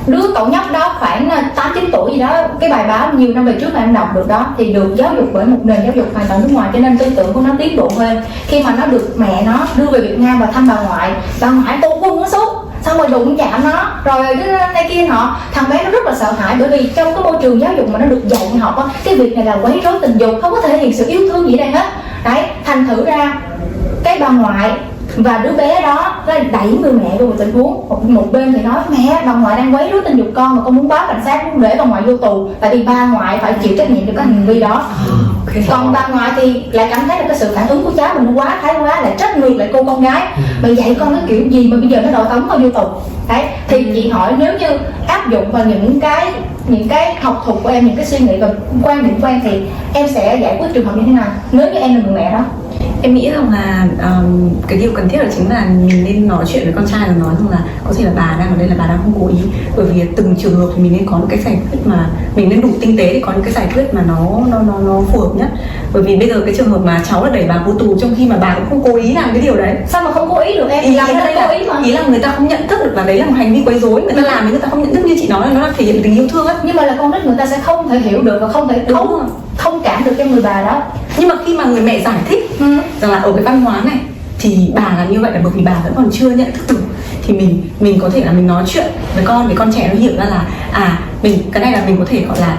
Đứa cậu nhóc đó khoảng 8-9 tuổi gì đó, cái bài báo nhiều năm về trước mà em đọc được đó, thì được giáo dục bởi một nền giáo dục hoàn toàn nước ngoài, cho nên tư tưởng của nó tiến bộ hơn. Khi mà nó được mẹ nó đưa về Việt Nam và thăm bà ngoại tu quân nó suốt, xong rồi đụng chạm nó, rồi cái này kia nọ, thằng bé nó rất là sợ hãi, bởi vì trong cái môi trường giáo dục mà nó được dạy học á, cái việc này là quấy rối tình dục, không có thể hiện sự yêu thương gì đây hết. Đấy, thành thử ra cái bà ngoại và đứa bé đó nó đẩy người mẹ vô một tình huống, một bên thì nói mẹ, bà ngoại đang quấy rối tình dục con mà con muốn báo cảnh sát, muốn để bà ngoại vô tù, tại vì bà ngoại phải chịu trách nhiệm về cái hành vi đó. Còn bà ngoại thì lại cảm thấy là cái sự phản ứng của cháu mình quá thái quá, lại trách ngược lại cô con gái: mày dạy con cái kiểu gì mà bây giờ nó đòi tống con vô tù. Đấy, thì chị hỏi nếu như áp dụng vào những cái học thuật của em, những cái suy nghĩ và quan điểm của em, thì em sẽ giải quyết trường hợp như thế nào nếu như em là người mẹ đó? Em nghĩ rằng là cái điều cần thiết là chính là mình nên nói chuyện với con trai, là nói rằng là có thể là bà đang ở đây là bà đang không cố ý, bởi vì từng trường hợp thì mình nên có những cái giải quyết mà mình nên đủ tinh tế để có những cái giải quyết mà nó phù hợp nhất. Bởi vì bây giờ cái trường hợp mà cháu là đẩy bà vô tù trong khi mà bà cũng không cố ý làm cái điều đấy. Sao mà không cố ý được em? Ý là người ta không nhận thức được là đấy là một hành vi quấy rối, người ta làm thì người ta không nhận thức, như chị nói là nó là thể hiện tình yêu thương á. Nhưng mà là con nít, người ta sẽ không thể hiểu được và không thể thông cảm được cái người bà đó. Nhưng mà khi mà người mẹ giải thích rằng là ở cái văn hóa này thì bà là như vậy là bởi vì bà vẫn còn chưa nhận thức được, thì mình có thể là mình nói chuyện với con trẻ nó hiểu ra là mình cái này là mình có thể gọi là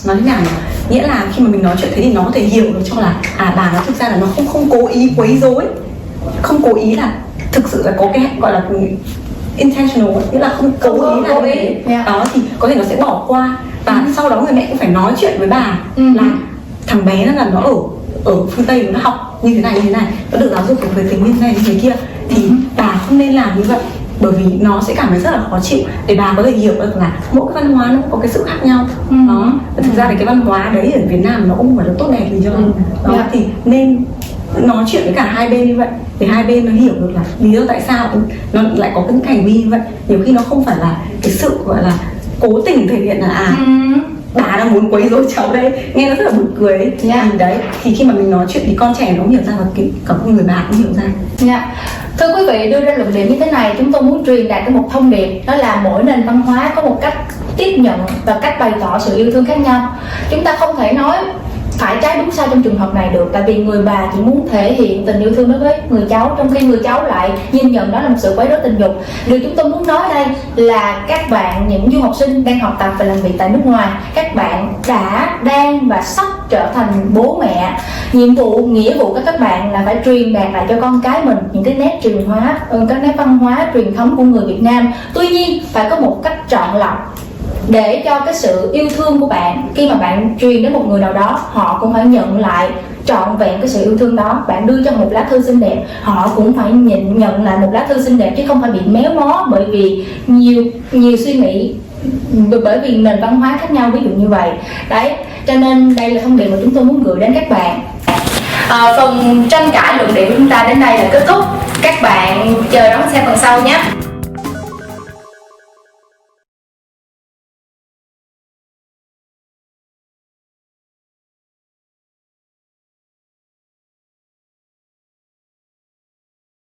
nói thế nào nhỉ? Nghĩa là khi mà mình nói chuyện thế thì nó có thể hiểu được cho là bà nó thực ra là nó không cố ý quấy rối, không cố ý là thực sự là có cái gọi là intentional, nghĩa là không cố ý là thế. Đó thì có thể nó sẽ bỏ qua, và sau đó người mẹ cũng phải nói chuyện với bà là thằng bé nó ở phương Tây nó học như thế này, nó được giáo dục về tình như thế này như thế kia, thì bà không nên làm như vậy, bởi vì nó sẽ cảm thấy rất là khó chịu. Để bà có thể hiểu được là mỗi cái văn hóa nó có cái sự khác nhau. Đó, thực ra thì cái văn hóa đấy ở Việt Nam nó cũng không phải là tốt đẹp gì cho mình. Đó thì nên nói chuyện với cả hai bên như vậy để hai bên nó hiểu được là lý do tại sao nó lại có cái hành vi như vậy. Nhiều khi nó không phải là cái sự gọi là cố tình thể hiện là bà đang muốn quấy rối cháu đây, nghe nó rất là buồn cười ấy. Đấy, thì khi mà mình nói chuyện thì con trẻ nó hiểu ra, và cả người bà cũng hiểu ra. Thưa quý vị, đưa ra luận điểm như thế này, chúng tôi muốn truyền đạt một thông điệp, đó là mỗi nền văn hóa có một cách tiếp nhận và cách bày tỏ sự yêu thương khác nhau. Chúng ta không thể nói phải trái đúng sai trong trường hợp này được, tại vì người bà chỉ muốn thể hiện tình yêu thương đối với người cháu, trong khi người cháu lại nhìn nhận đó là một sự quấy rối tình dục. Điều chúng tôi muốn nói đây là các bạn, những du học sinh đang học tập và làm việc tại nước ngoài, các bạn đã, đang và sắp trở thành bố mẹ. Nhiệm vụ, nghĩa vụ của các bạn là phải truyền đạt lại cho con cái mình những cái nét truyền hóa, các nét văn hóa truyền thống của người Việt Nam. Tuy nhiên phải có một cách chọn lọc để cho cái sự yêu thương của bạn, khi mà bạn truyền đến một người nào đó, họ cũng phải nhận lại trọn vẹn cái sự yêu thương đó. Bạn đưa cho một lá thư xinh đẹp, họ cũng phải nhận lại một lá thư xinh đẹp, chứ không phải bị méo mó bởi vì nhiều suy nghĩ, bởi vì nền văn hóa khác nhau, ví dụ như vậy. Đấy, cho nên đây là thông điệp mà chúng tôi muốn gửi đến các bạn. Phần tranh cãi luận điểm của chúng ta đến đây là kết thúc. Các bạn chờ đón xem phần sau nhé.